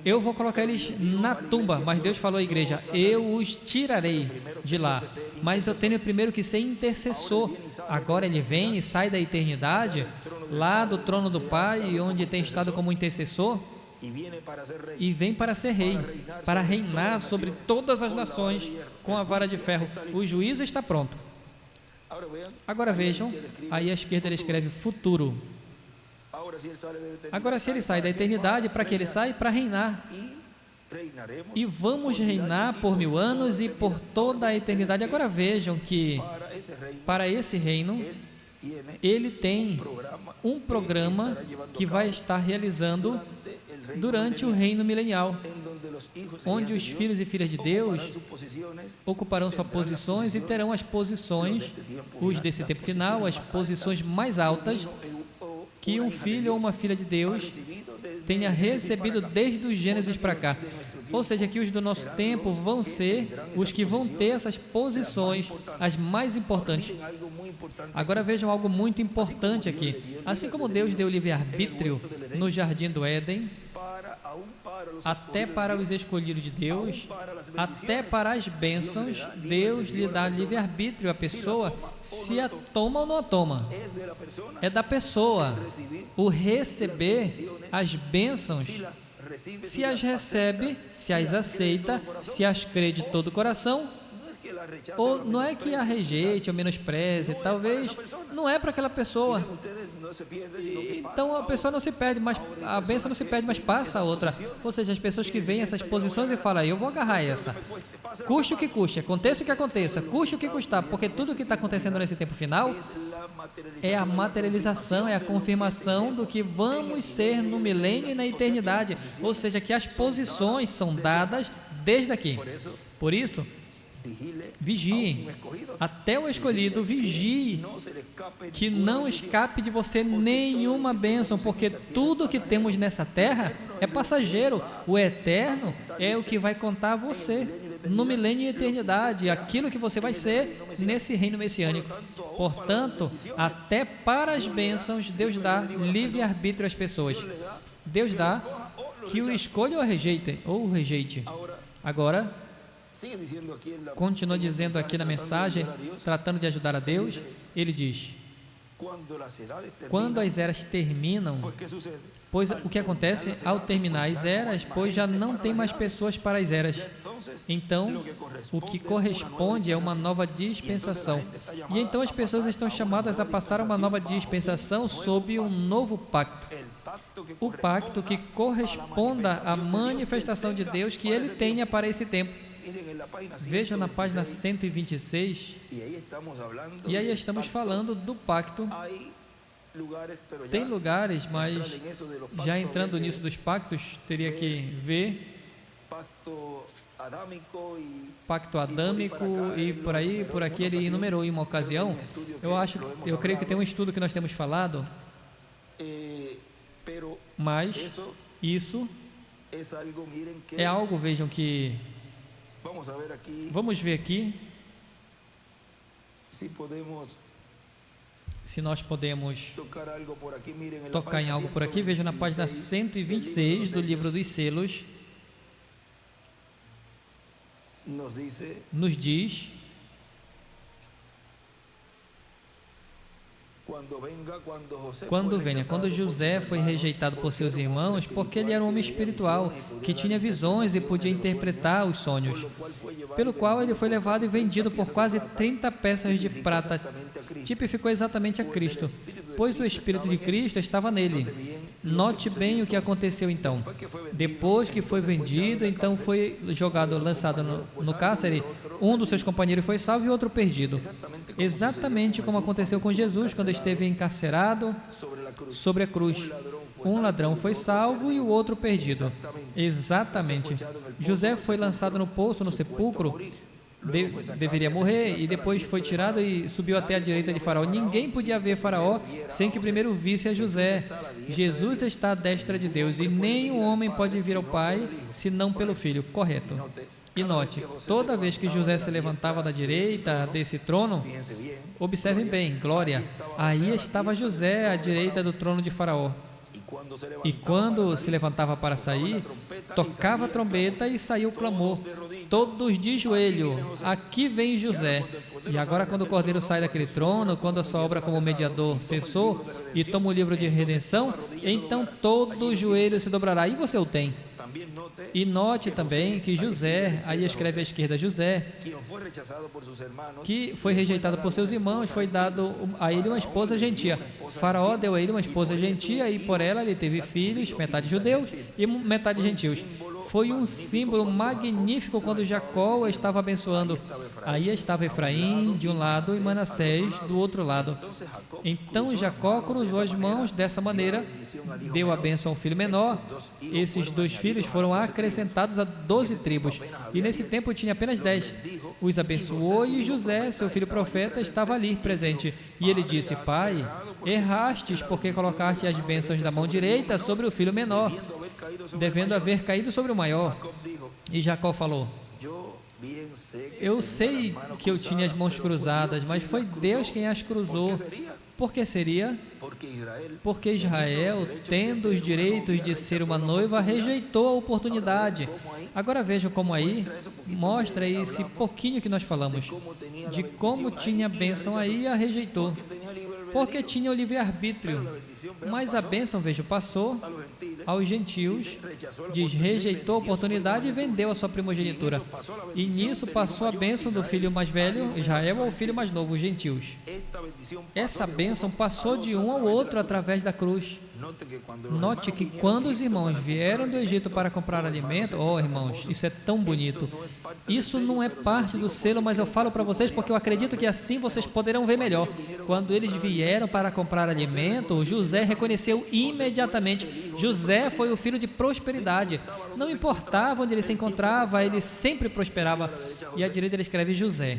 eu vou colocar eles na tumba, mas Deus falou à igreja: eu os tirarei de lá, mas eu tenho primeiro que ser intercessor. Agora ele vem e sai da eternidade, lá do trono do Pai, onde tem estado como intercessor, e vem para ser rei, para reinar sobre todas as nações com a vara de ferro. O juízo está pronto. Agora vejam, aí à esquerda ele escreve futuro. Agora, se ele sai da eternidade, para que ele sai? Para reinar. E vamos reinar por 1000 anos e por toda a eternidade. Agora vejam que para esse reino ele tem um programa que vai estar realizando durante o reino milenial, onde os filhos e filhas de Deus ocuparão suas posições e terão as posições, os desse tempo final, as posições mais altas que um filho ou uma filha de Deus tenha recebido desde o Gênesis para cá. Ou seja, que os do nosso tempo vão ser os que vão ter essas posições, as mais importantes. Agora vejam algo muito importante aqui. Assim como Deus deu livre-arbítrio no Jardim do Éden, até para os escolhidos de Deus, até para as bênçãos, Deus lhe dá livre-arbítrio à pessoa se a toma ou não a toma. É da pessoa o receber as bênçãos, se as recebe, se as aceita, se as crê de todo o coração, ou não é que a rejeite ou menospreze, talvez não é para aquela pessoa. Então a pessoa não se perde, mas a bênção não se perde, mas passa a outra. Ou seja, as pessoas que veem essas posições e falam: eu vou agarrar essa, custe o que custe, aconteça o que aconteça, custe o que custar, porque tudo o que está acontecendo nesse tempo final é a materialização, é a confirmação do que vamos ser no milênio e na eternidade. Ou seja, que as posições são dadas desde aqui. Por isso, vigiem, até o escolhido, vigie, que não escape de você nenhuma bênção, porque tudo que temos nessa terra é passageiro. O eterno é o que vai contar a você no milênio e eternidade, aquilo que você vai ser nesse reino messiânico. Portanto, até para as bênçãos, Deus dá livre-arbítrio às pessoas. Deus dá que o escolha ou o rejeite. Agora, continua dizendo aqui na mensagem, tratando de ajudar a Deus, ele diz: quando as eras terminam, pois o que acontece ao terminar as eras, pois já não tem mais pessoas para as eras. Então, o que corresponde é uma nova dispensação. E então as pessoas estão chamadas a passar uma nova dispensação sob um novo pacto. O pacto que corresponda à manifestação de Deus que Ele tenha para esse tempo. Vejam na página 126, e aí estamos falando do pacto. Tem lugares, mas já entrando nisso dos pactos, teria que ver pacto adâmico e por aí, por aqui ele enumerou em uma ocasião. Eu creio que tem um estudo que nós temos falado, mas isso é algo, vejam que vamos ver aqui se nós podemos tocar em algo por aqui. Vejam na página 126 do livro dos selos, nos diz: quando José foi rejeitado por seus irmãos, porque ele era um homem espiritual, que tinha visões e podia interpretar os sonhos, pelo qual ele foi levado e vendido por quase 30 peças de prata. Tipificou exatamente a Cristo, pois o Espírito de Cristo estava nele. Note bem o que aconteceu então. Depois que foi vendido, então foi lançado no cárcere, um dos seus companheiros foi salvo e outro perdido. Exatamente como aconteceu com Jesus quando esteve encarcerado sobre a cruz. Um ladrão foi salvo e o outro perdido. Exatamente. José foi lançado no poço, no sepulcro, deveria morrer, e depois foi tirado e subiu até a direita de Faraó. Ninguém podia ver Faraó sem que primeiro visse a José. Jesus está à destra de Deus, e nenhum homem pode vir ao Pai senão pelo Filho. Correto. E note, toda vez que José se levantava da direita desse trono, observem bem, glória, aí estava José à direita do trono de Faraó. E quando se levantava para sair, tocava a trombeta e saiu o clamor, todos de joelho, aqui vem José. E agora, quando o Cordeiro sai daquele trono, quando a sua obra como mediador cessou e toma o livro de redenção, então todo joelho se dobrará. E você o tem. E note também que José, aí escreve à esquerda José, que foi rejeitado por seus irmãos, foi dado a ele uma esposa gentia. Faraó deu a ele uma esposa gentia e por ela ele teve filhos, metade judeus e metade gentios. Foi um símbolo magnífico quando Jacó o estava abençoando. Aí estava Efraim de um lado e Manassés do outro lado. Então Jacó cruzou as mãos dessa maneira, deu a bênção ao filho menor. Esses dois filhos foram acrescentados a 12 tribos, e nesse tempo tinha apenas 10. Os abençoou e José, seu filho profeta, estava ali presente. E ele disse: Pai, errastes porque colocaste as bênçãos da mão direita sobre o filho menor, devendo haver caído sobre o maior. E Jacó falou: eu sei que eu tinha as mãos cruzadas, mas foi Deus quem as cruzou. Por que seria? Porque Israel, tendo os direitos de ser uma noiva, rejeitou a oportunidade. Agora vejam como aí mostra esse pouquinho que nós falamos, de como tinha a bênção aí e a rejeitou. Porque tinha o livre-arbítrio, mas a bênção, veja, passou aos gentios, rejeitou a oportunidade e vendeu a sua primogenitura. E nisso passou a bênção do filho mais velho, Israel, ao filho mais novo, os gentios. Essa bênção passou de um ao outro através da cruz. Note que quando os irmãos vieram do Egito para comprar alimento, oh irmãos, isso é tão bonito. Isso não é parte do selo, mas eu falo para vocês porque eu acredito que assim vocês poderão ver melhor. Quando eles vieram para comprar alimento, José reconheceu imediatamente. José foi o filho de prosperidade. Não importava onde ele se encontrava, ele sempre prosperava. E à direita ele escreve José.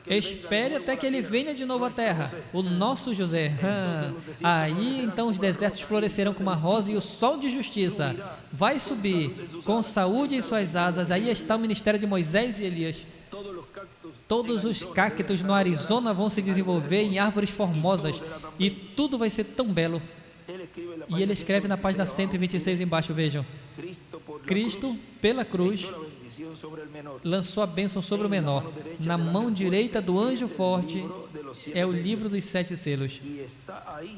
Espere até que ele venha de novo à terra, o nosso José. Aí então os desertos florescerão como a rosa e o sol de justiça vai subir com saúde em suas asas. Aí está o ministério de Moisés e Elias. Todos os cactos no Arizona vão se desenvolver em árvores formosas e tudo vai ser tão belo. E ele escreve na página 126 embaixo, vejam: Cristo, pela cruz, lançou a bênção sobre o menor. Na mão direita do anjo forte é o livro dos 7 selos.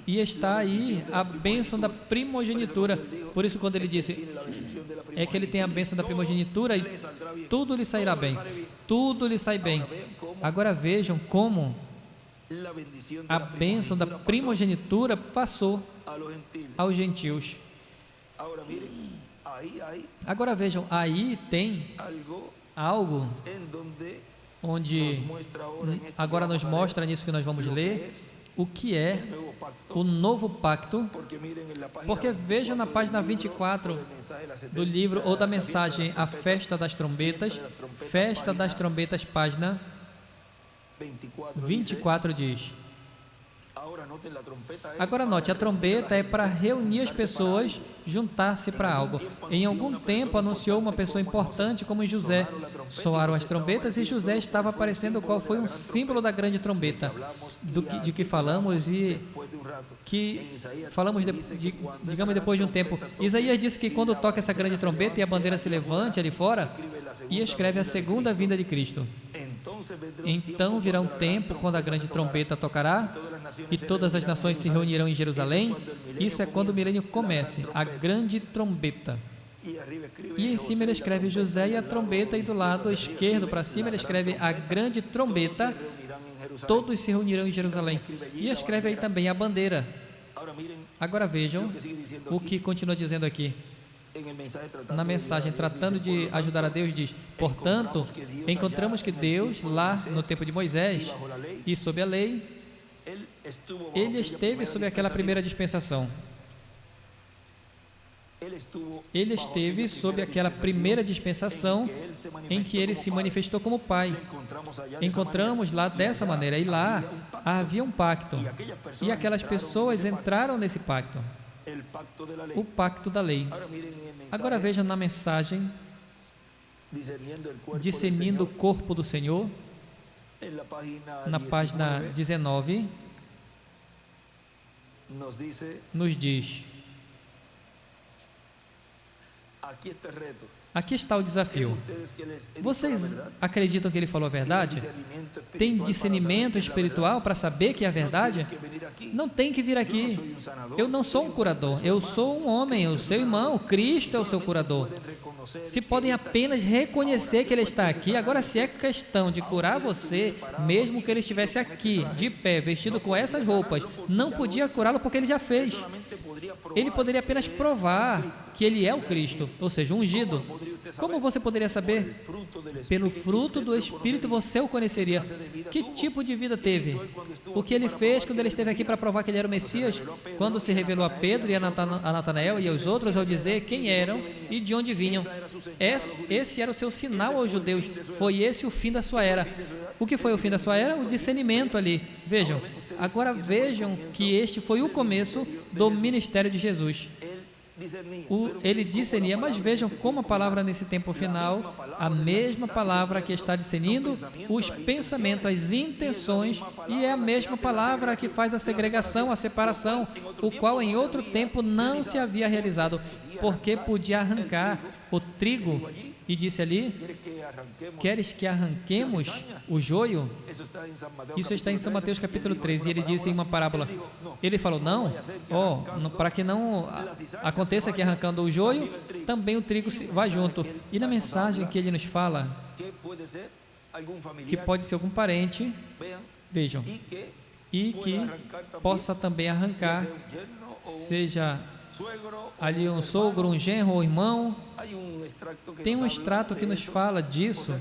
E está aí a bênção da primogenitura. Por isso, quando ele disse, é que ele tem a bênção da primogenitura e tudo lhe sairá bem. Tudo lhe sai bem. Agora vejam como a bênção da primogenitura passou aos gentios. Agora vejam, aí tem algo onde agora nos mostra nisso que nós vamos ler o que é o novo pacto, porque vejam na página 24 do livro ou da mensagem A Festa das Trombetas, página 24 diz: agora note, a trombeta é para reunir as pessoas, juntar-se para algo. Em algum tempo anunciou uma pessoa importante como José. Soaram as trombetas e José estava aparecendo, qual foi um símbolo da grande trombeta, de que falamos e que falamos, digamos, depois de um tempo. Isaías disse que quando toca essa grande trombeta e a bandeira se levante ali fora, e escreve a segunda vinda de Cristo. Então virá um tempo quando a grande trombeta tocará e todas as nações se reunirão em Jerusalém. Isso é quando o milênio comece, a grande trombeta. E em cima ele escreve José e a trombeta, e do lado esquerdo para cima ele escreve a grande trombeta, todos se reunirão em Jerusalém. E escreve aí também a bandeira. Agora vejam o que continua dizendo aqui. Na mensagem tratando de ajudar a Deus, diz: portanto, encontramos que Deus, lá no tempo de Moisés e sob a lei, ele esteve sob aquela primeira dispensação. Ele esteve sob aquela primeira dispensação em que ele se manifestou como Pai. Encontramos lá dessa maneira, e lá havia um pacto, e aquelas pessoas entraram nesse pacto, o pacto da lei. Agora vejam na mensagem, discernindo o corpo do Senhor, na página 19, nos diz: aqui está o desafio. Vocês acreditam que ele falou a verdade? Tem discernimento espiritual para saber que é a verdade? Não tem que vir aqui. Eu não sou um curador, eu sou um homem, o seu irmão, Cristo é o seu curador. Se podem apenas reconhecer que ele está aqui, agora se é questão de curar você, mesmo que ele estivesse aqui, de pé, vestido com essas roupas, não podia curá-lo porque ele já fez. Ele poderia apenas provar que ele é o Cristo, ou seja, o ungido. Como você poderia saber? Pelo fruto do Espírito você o conheceria. Que tipo de vida teve? O que ele fez quando ele esteve aqui para provar que ele era o Messias? Quando se revelou a Pedro e a Natanael e aos outros ao dizer quem eram e de onde vinham. Esse era o seu sinal aos judeus. Foi esse o fim da sua era. O que foi o fim da sua era? O discernimento ali. Vejam. Agora vejam que este foi o começo do ministério de Jesus. Ele discernia, mas vejam como a palavra nesse tempo final, a mesma palavra que está discernindo os pensamentos, as intenções, e é a mesma palavra que faz a segregação, a separação, o qual em outro tempo não se havia realizado, porque podia arrancar o trigo, e disse ali: queres que arranquemos o joio? Isso está em São Mateus capítulo 13, e ele disse em uma parábola, ele falou, não, para que não aconteça que arrancando o joio, também o trigo vai junto. E na mensagem que ele nos fala, que pode ser algum parente, vejam, e que possa também arrancar, seja ali um sogro, um genro ou irmão. Tem um extrato que nos fala disso,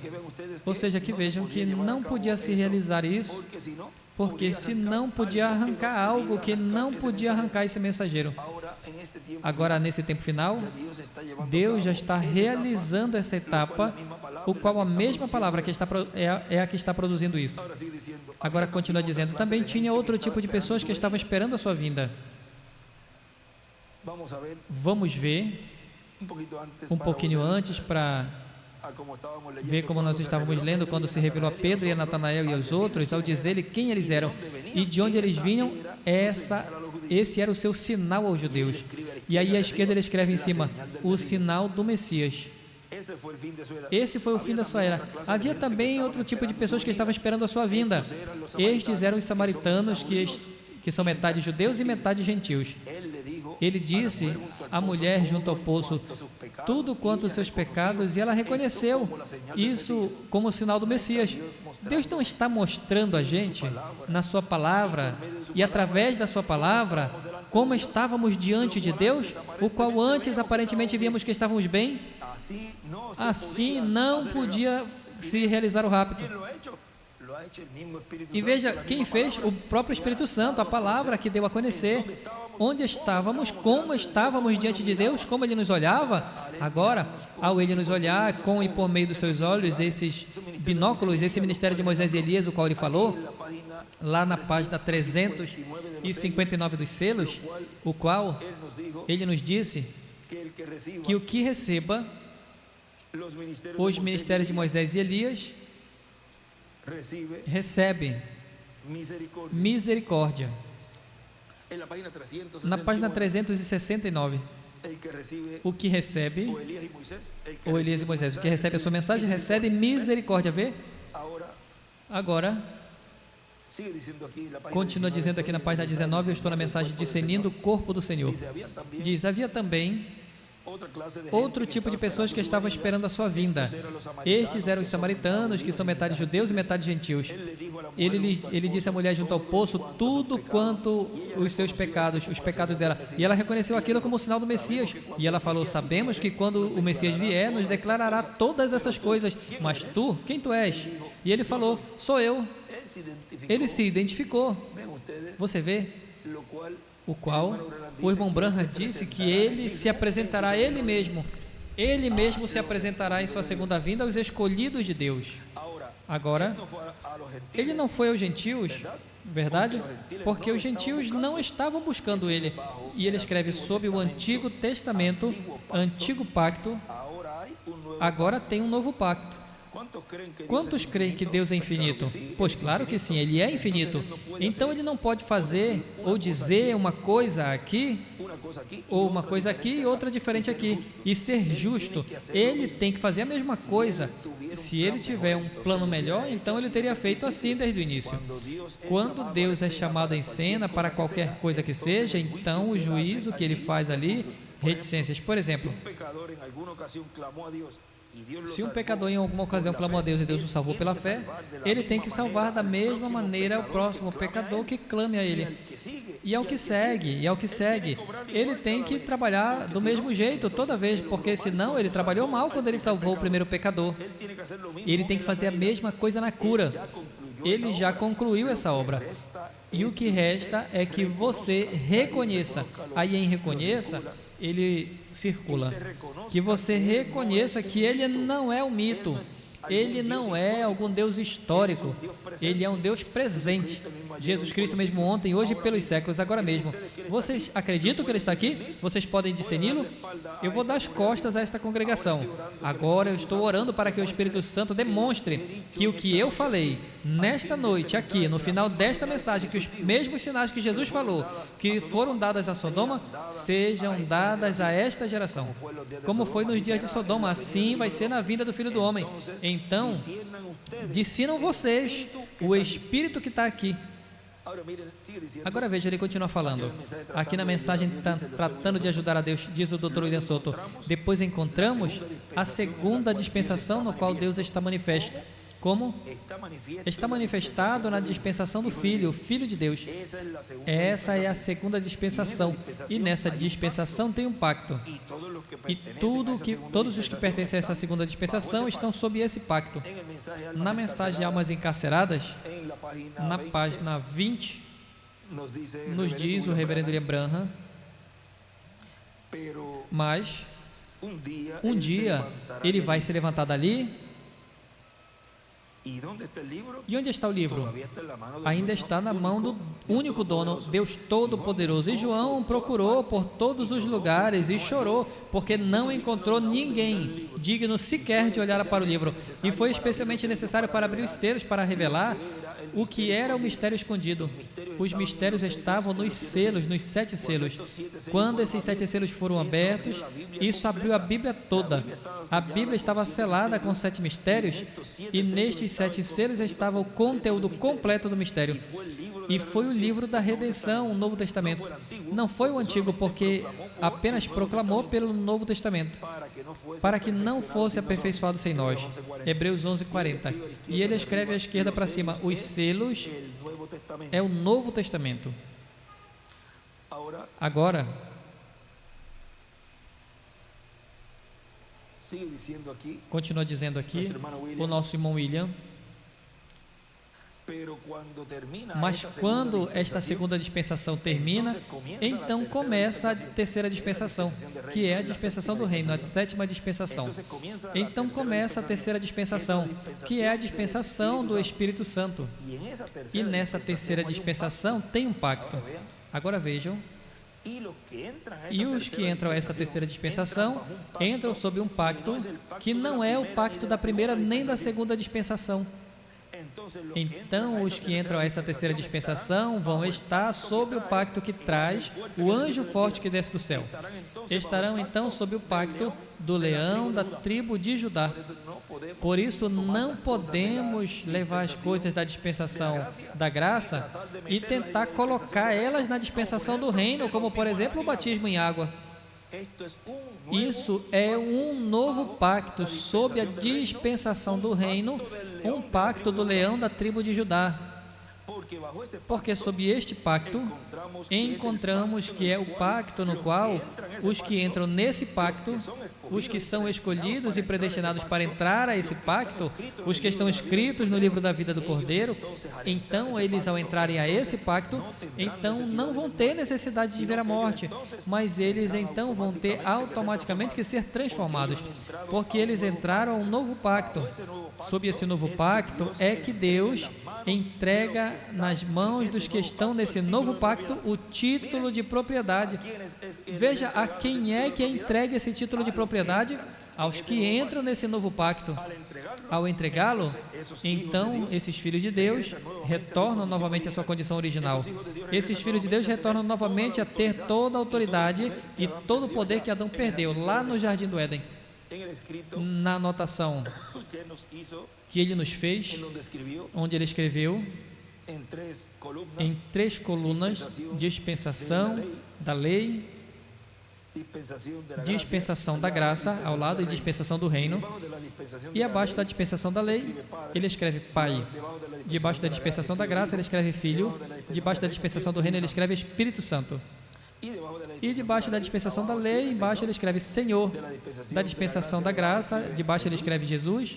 ou seja, que vejam que não podia se realizar isso, porque se não podia arrancar algo que não podia arrancar esse mensageiro. Agora, nesse tempo final, Deus já está realizando essa etapa, o qual a mesma palavra que é a que está produzindo isso. Agora continua dizendo, também tinha outro tipo de pessoas que estavam esperando a sua vinda. Vamos ver um pouquinho antes para ver como nós estávamos lendo quando se revelou a Pedro e a Natanael e aos outros, ao dizer-lhe quem eles eram e de onde eles vinham. Esse era o seu sinal aos judeus. E aí à esquerda ele escreve em cima, o sinal do Messias. Esse foi o fim da sua era. Havia também outro tipo de pessoas que estavam esperando a sua vinda. Estes eram os samaritanos, que são metade judeus e metade gentios. Ele disse à mulher junto ao poço, tudo quanto os seus pecados, e ela reconheceu isso como sinal do Messias. Deus não está mostrando a gente, na sua palavra, e através da sua palavra, como estávamos diante de Deus, o qual antes aparentemente víamos que estávamos bem? Assim não podia se realizar o rapto. E veja, quem fez? O próprio Espírito Santo, a palavra que deu a conhecer onde estávamos, como estávamos diante de Deus, como Ele nos olhava. Agora, ao Ele nos olhar com e por meio dos seus olhos, esses binóculos, esse ministério de Moisés e Elias, o qual Ele falou, lá na página 359 dos selos, o qual Ele nos disse que o que receba os ministérios de Moisés e Elias recebe misericórdia. Na página 369, o que recebe, ou Elias e Moisés, o que recebe a sua mensagem, recebe misericórdia. Vê? Agora, continua dizendo aqui na página 19, eu estou na mensagem discernindo o corpo do Senhor. Diz, havia também outro tipo de pessoas que estavam esperando a sua vinda. Estes eram os samaritanos, que são metade judeus e metade gentios. Ele disse à mulher junto ao poço, tudo quanto os seus pecados, os pecados dela. E ela reconheceu aquilo como sinal do Messias. E ela falou, sabemos que quando o Messias vier, nos declarará todas essas coisas. Mas tu, quem tu és? E ele falou, sou eu. Ele se identificou. Você vê? o qual o irmão Branham disse que ele se apresentará ele mesmo se apresentará em sua segunda vinda aos escolhidos de Deus. Agora, ele não foi aos gentios, verdade? Porque os gentios não estavam buscando ele. E ele escreve sob o Antigo Testamento, Antigo Pacto, agora tem um novo pacto. Quantos creem que Deus é infinito? Pois claro que sim, Ele é infinito. Então Ele não pode fazer ou dizer uma coisa aqui, ou uma coisa aqui e outra diferente aqui, e ser justo. Ele tem que fazer a mesma coisa. Se Ele tiver um plano melhor, então Ele teria feito assim desde o início. Quando Deus é chamado em cena para qualquer coisa que seja, então o juízo que Ele faz ali, reticências. Por exemplo, se um pecador em alguma ocasião clamou a Deus e Deus o salvou pela fé, ele tem que salvar da mesma maneira o próximo pecador que clame a ele. E ao que segue, ele tem que trabalhar do mesmo jeito toda vez, porque senão ele trabalhou mal quando ele salvou o primeiro pecador. Ele tem que fazer a mesma coisa na cura. Ele já concluiu essa obra. E o que resta é que você reconheça. Aí em reconheça, ele circula. Que você reconheça que ele não é um mito. Ele não é algum Deus histórico. Ele é um Deus presente. Jesus Cristo mesmo ontem, hoje e pelos séculos, agora mesmo. Vocês acreditam que Ele está aqui? Vocês podem discerni-lo? Eu vou dar as costas a esta congregação. Agora eu estou orando para que o Espírito Santo demonstre que o que eu falei nesta noite, aqui, no final desta mensagem, que os mesmos sinais que Jesus falou, que foram dadas a Sodoma, sejam dadas a esta geração. Como foi nos dias de Sodoma, assim vai ser na vinda do Filho do Homem. Então, discernam vocês o Espírito que está aqui. Agora veja, ele continua falando. Aqui na mensagem, tratando de ajudar a Deus, diz o Dr. William Soto, depois encontramos a segunda dispensação no qual Deus está manifesto. Como? Está manifestado na dispensação do Filho, o Filho de Deus. Essa é a segunda dispensação. E nessa dispensação tem um pacto. E todos os que pertencem a essa segunda dispensação estão sob esse pacto. Na mensagem de Almas Encarceradas, na página 20, nos diz o reverendo William Branham, mas um dia ele vai se levantar dali. E onde está o livro? Ainda está na mão do único dono, Deus Todo-Poderoso. E João procurou por todos os lugares e chorou, porque não encontrou ninguém digno sequer de olhar para o livro. E foi especialmente necessário para abrir os selos para revelar o que era o mistério escondido. Os mistérios estavam nos selos, nos 7 selos. Quando esses 7 selos foram abertos, isso abriu a Bíblia toda. A Bíblia estava selada com 7 mistérios, e nestes 7 selos estava o conteúdo completo do mistério. E foi o livro da redenção, o Novo Testamento. Não foi o Antigo, porque apenas proclamou pelo Novo Testamento, para que não fosse aperfeiçoado sem nós. Hebreus 11:40. E ele escreve à esquerda para cima, os selos é o Novo Testamento. Agora, continua dizendo aqui o nosso irmão William, mas quando esta segunda dispensação termina, então começa a terceira dispensação, que é a dispensação do reino, a 7ª dispensação. Então começa a terceira dispensação, que é a dispensação do Espírito Santo. E nessa terceira dispensação tem um pacto. Agora vejam. E os que entram a essa terceira dispensação entram sob um pacto que não é o pacto da primeira nem da segunda dispensação. Então, os que entram a essa terceira dispensação vão estar sob o pacto que traz o anjo forte que desce do céu. Estarão, então, sob o pacto do leão da tribo de Judá. Por isso, não podemos levar as coisas da dispensação da graça e tentar colocar elas na dispensação do reino, como, por exemplo, o batismo em água. Isso é um novo pacto sob a dispensação do reino, um pacto do leão da tribo de Judá. Porque sob este pacto encontramos que é o pacto no qual os que entram nesse pacto, os que são escolhidos e predestinados para entrar a esse pacto, os que estão escritos no livro da vida do Cordeiro, então eles, ao entrarem a esse pacto, então não vão ter necessidade de ver a morte, mas eles então vão ter automaticamente que ser transformados, porque eles entraram a um novo pacto. Sob esse novo pacto é que Deus entrega nas mãos dos que estão nesse novo pacto o título de propriedade. Veja, a quem é que é entregue esse título de propriedade? Aos que entram nesse novo pacto. Ao entregá-lo, então esses filhos de Deus retornam novamente à sua condição original. Esses filhos de Deus retornam novamente a ter toda a autoridade e todo o poder que Adão perdeu lá no Jardim do Éden. Na anotação que ele nos fez, onde ele escreveu em 3 colunas: dispensação da lei, dispensação da graça ao lado e dispensação do reino. E abaixo da dispensação da lei ele escreve Pai, debaixo da dispensação da graça ele escreve Filho, debaixo da dispensação do reino ele escreve Espírito Santo. E debaixo da dispensação da lei, embaixo ele escreve Senhor. Da dispensação da graça, debaixo ele escreve Jesus.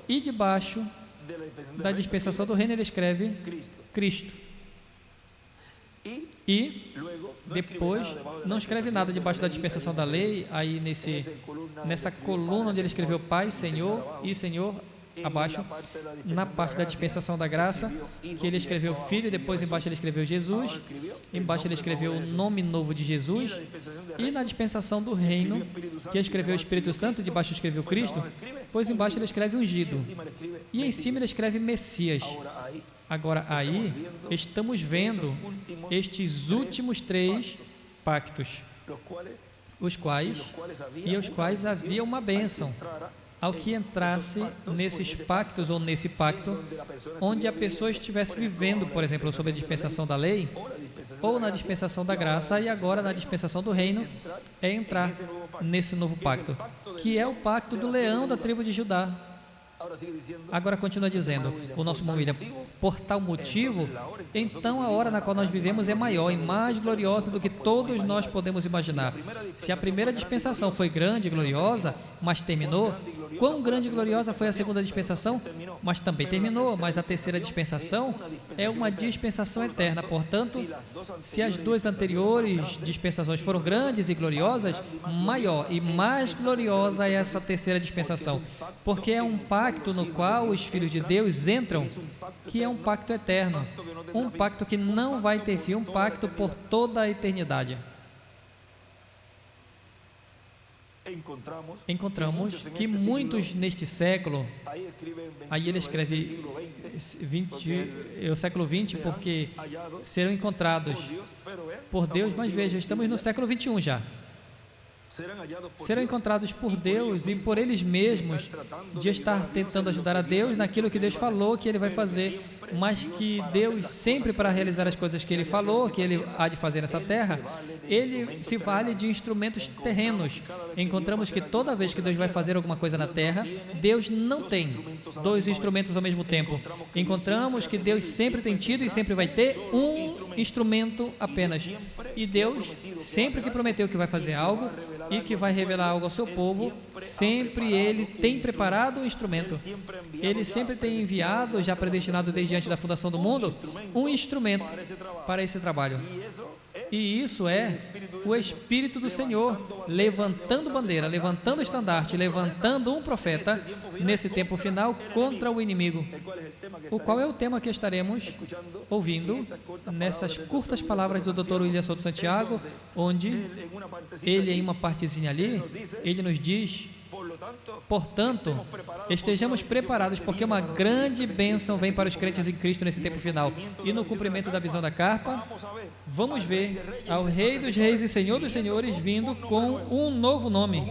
E debaixo da dispensação do reino ele escreve Cristo. E depois não escreve nada debaixo da dispensação da lei. Aí nessa coluna onde ele escreveu Pai, Senhor e Senhor, abaixo, na parte da dispensação da graça, que ele escreveu Filho, depois embaixo ele escreveu Jesus, embaixo ele escreveu o nome novo de Jesus, e na dispensação do reino, que escreveu o Espírito Santo, debaixo escreveu Cristo, pois embaixo ele escreve ungido, e em cima ele escreve Messias. Agora aí estamos vendo estes últimos 3 pactos, os quais havia uma bênção ao que entrasse nesses pactos ou nesse pacto, onde a pessoa estivesse vivendo, por exemplo, sob a dispensação da lei ou na dispensação da graça, e agora na dispensação do reino é entrar nesse novo pacto, que é o pacto do leão da tribo de Judá. Agora continua dizendo o nosso irmão William: por tal motivo, então a hora na qual nós vivemos é maior e mais gloriosa do que todos nós podemos imaginar. Se a primeira dispensação foi grande e gloriosa, mas terminou, quão grande e gloriosa foi a segunda dispensação, mas também terminou. Mas a terceira dispensação é uma dispensação eterna. Portanto, se as 2 anteriores dispensações foram grandes e gloriosas, maior e mais gloriosa é essa terceira dispensação, porque é um pacto no qual os filhos de Deus entram, que é um pacto eterno, um pacto que não vai ter fim, um pacto por toda a eternidade. Encontramos que muitos neste século, aí ele escreve o século XX, porque serão encontrados por Deus, mas veja, estamos no século XXI já. Serão encontrados por Deus e por eles mesmos, de estar tentando ajudar a Deus naquilo que Deus falou que Ele vai fazer, mas que Deus sempre, para realizar as coisas que Ele falou, que Ele há de fazer nessa terra, Ele se vale de instrumentos terrenos. Encontramos que toda vez que Deus vai fazer alguma coisa na terra, Deus não tem 2 instrumentos ao mesmo tempo. Encontramos que Deus sempre tem tido e sempre vai ter um instrumento apenas. E Deus, sempre que prometeu que vai fazer algo e que vai revelar algo ao seu povo, sempre Ele tem preparado um instrumento. Ele sempre tem enviado, já predestinado desde antes da fundação do mundo, um instrumento para esse trabalho. E isso é o Espírito do Senhor, levantando bandeira, levantando estandarte, levantando um profeta nesse tempo final contra o inimigo. O qual é o tema que estaremos ouvindo nessas curtas palavras do Dr. William Souto Santiago, onde ele, em uma partezinha ali, ele nos diz: portanto, estejamos preparados, porque uma grande bênção vem para os crentes em Cristo nesse tempo final. E no cumprimento da visão da carpa, vamos ver ao Rei dos Reis e Senhor dos Senhores vindo com um novo nome,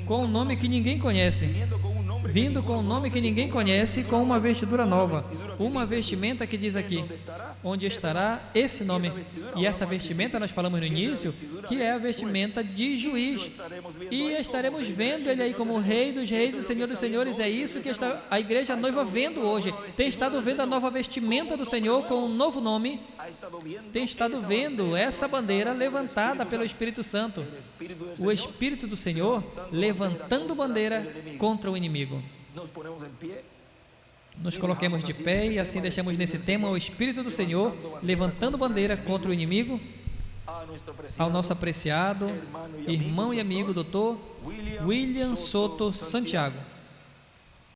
com um nome que ninguém conhece, vindo com um nome que ninguém conhece, com uma vestidura nova, uma vestimenta que diz aqui, onde estará esse nome. E essa vestimenta, nós falamos no início, que é a vestimenta de juiz. E estaremos vendo ele aí como Rei dos Reis e Senhor dos Senhores. É isso que está a igreja noiva vendo hoje. Tem estado vendo a nova vestimenta do Senhor com um novo nome. Tem estado vendo essa bandeira levantada pelo Espírito Santo. O Espírito do Senhor levantando bandeira contra o inimigo. Nos coloquemos de pé e assim deixamos nesse tema o Espírito do Senhor levantando bandeira contra o inimigo. Ao nosso apreciado irmão e amigo Dr. William Soto Santiago.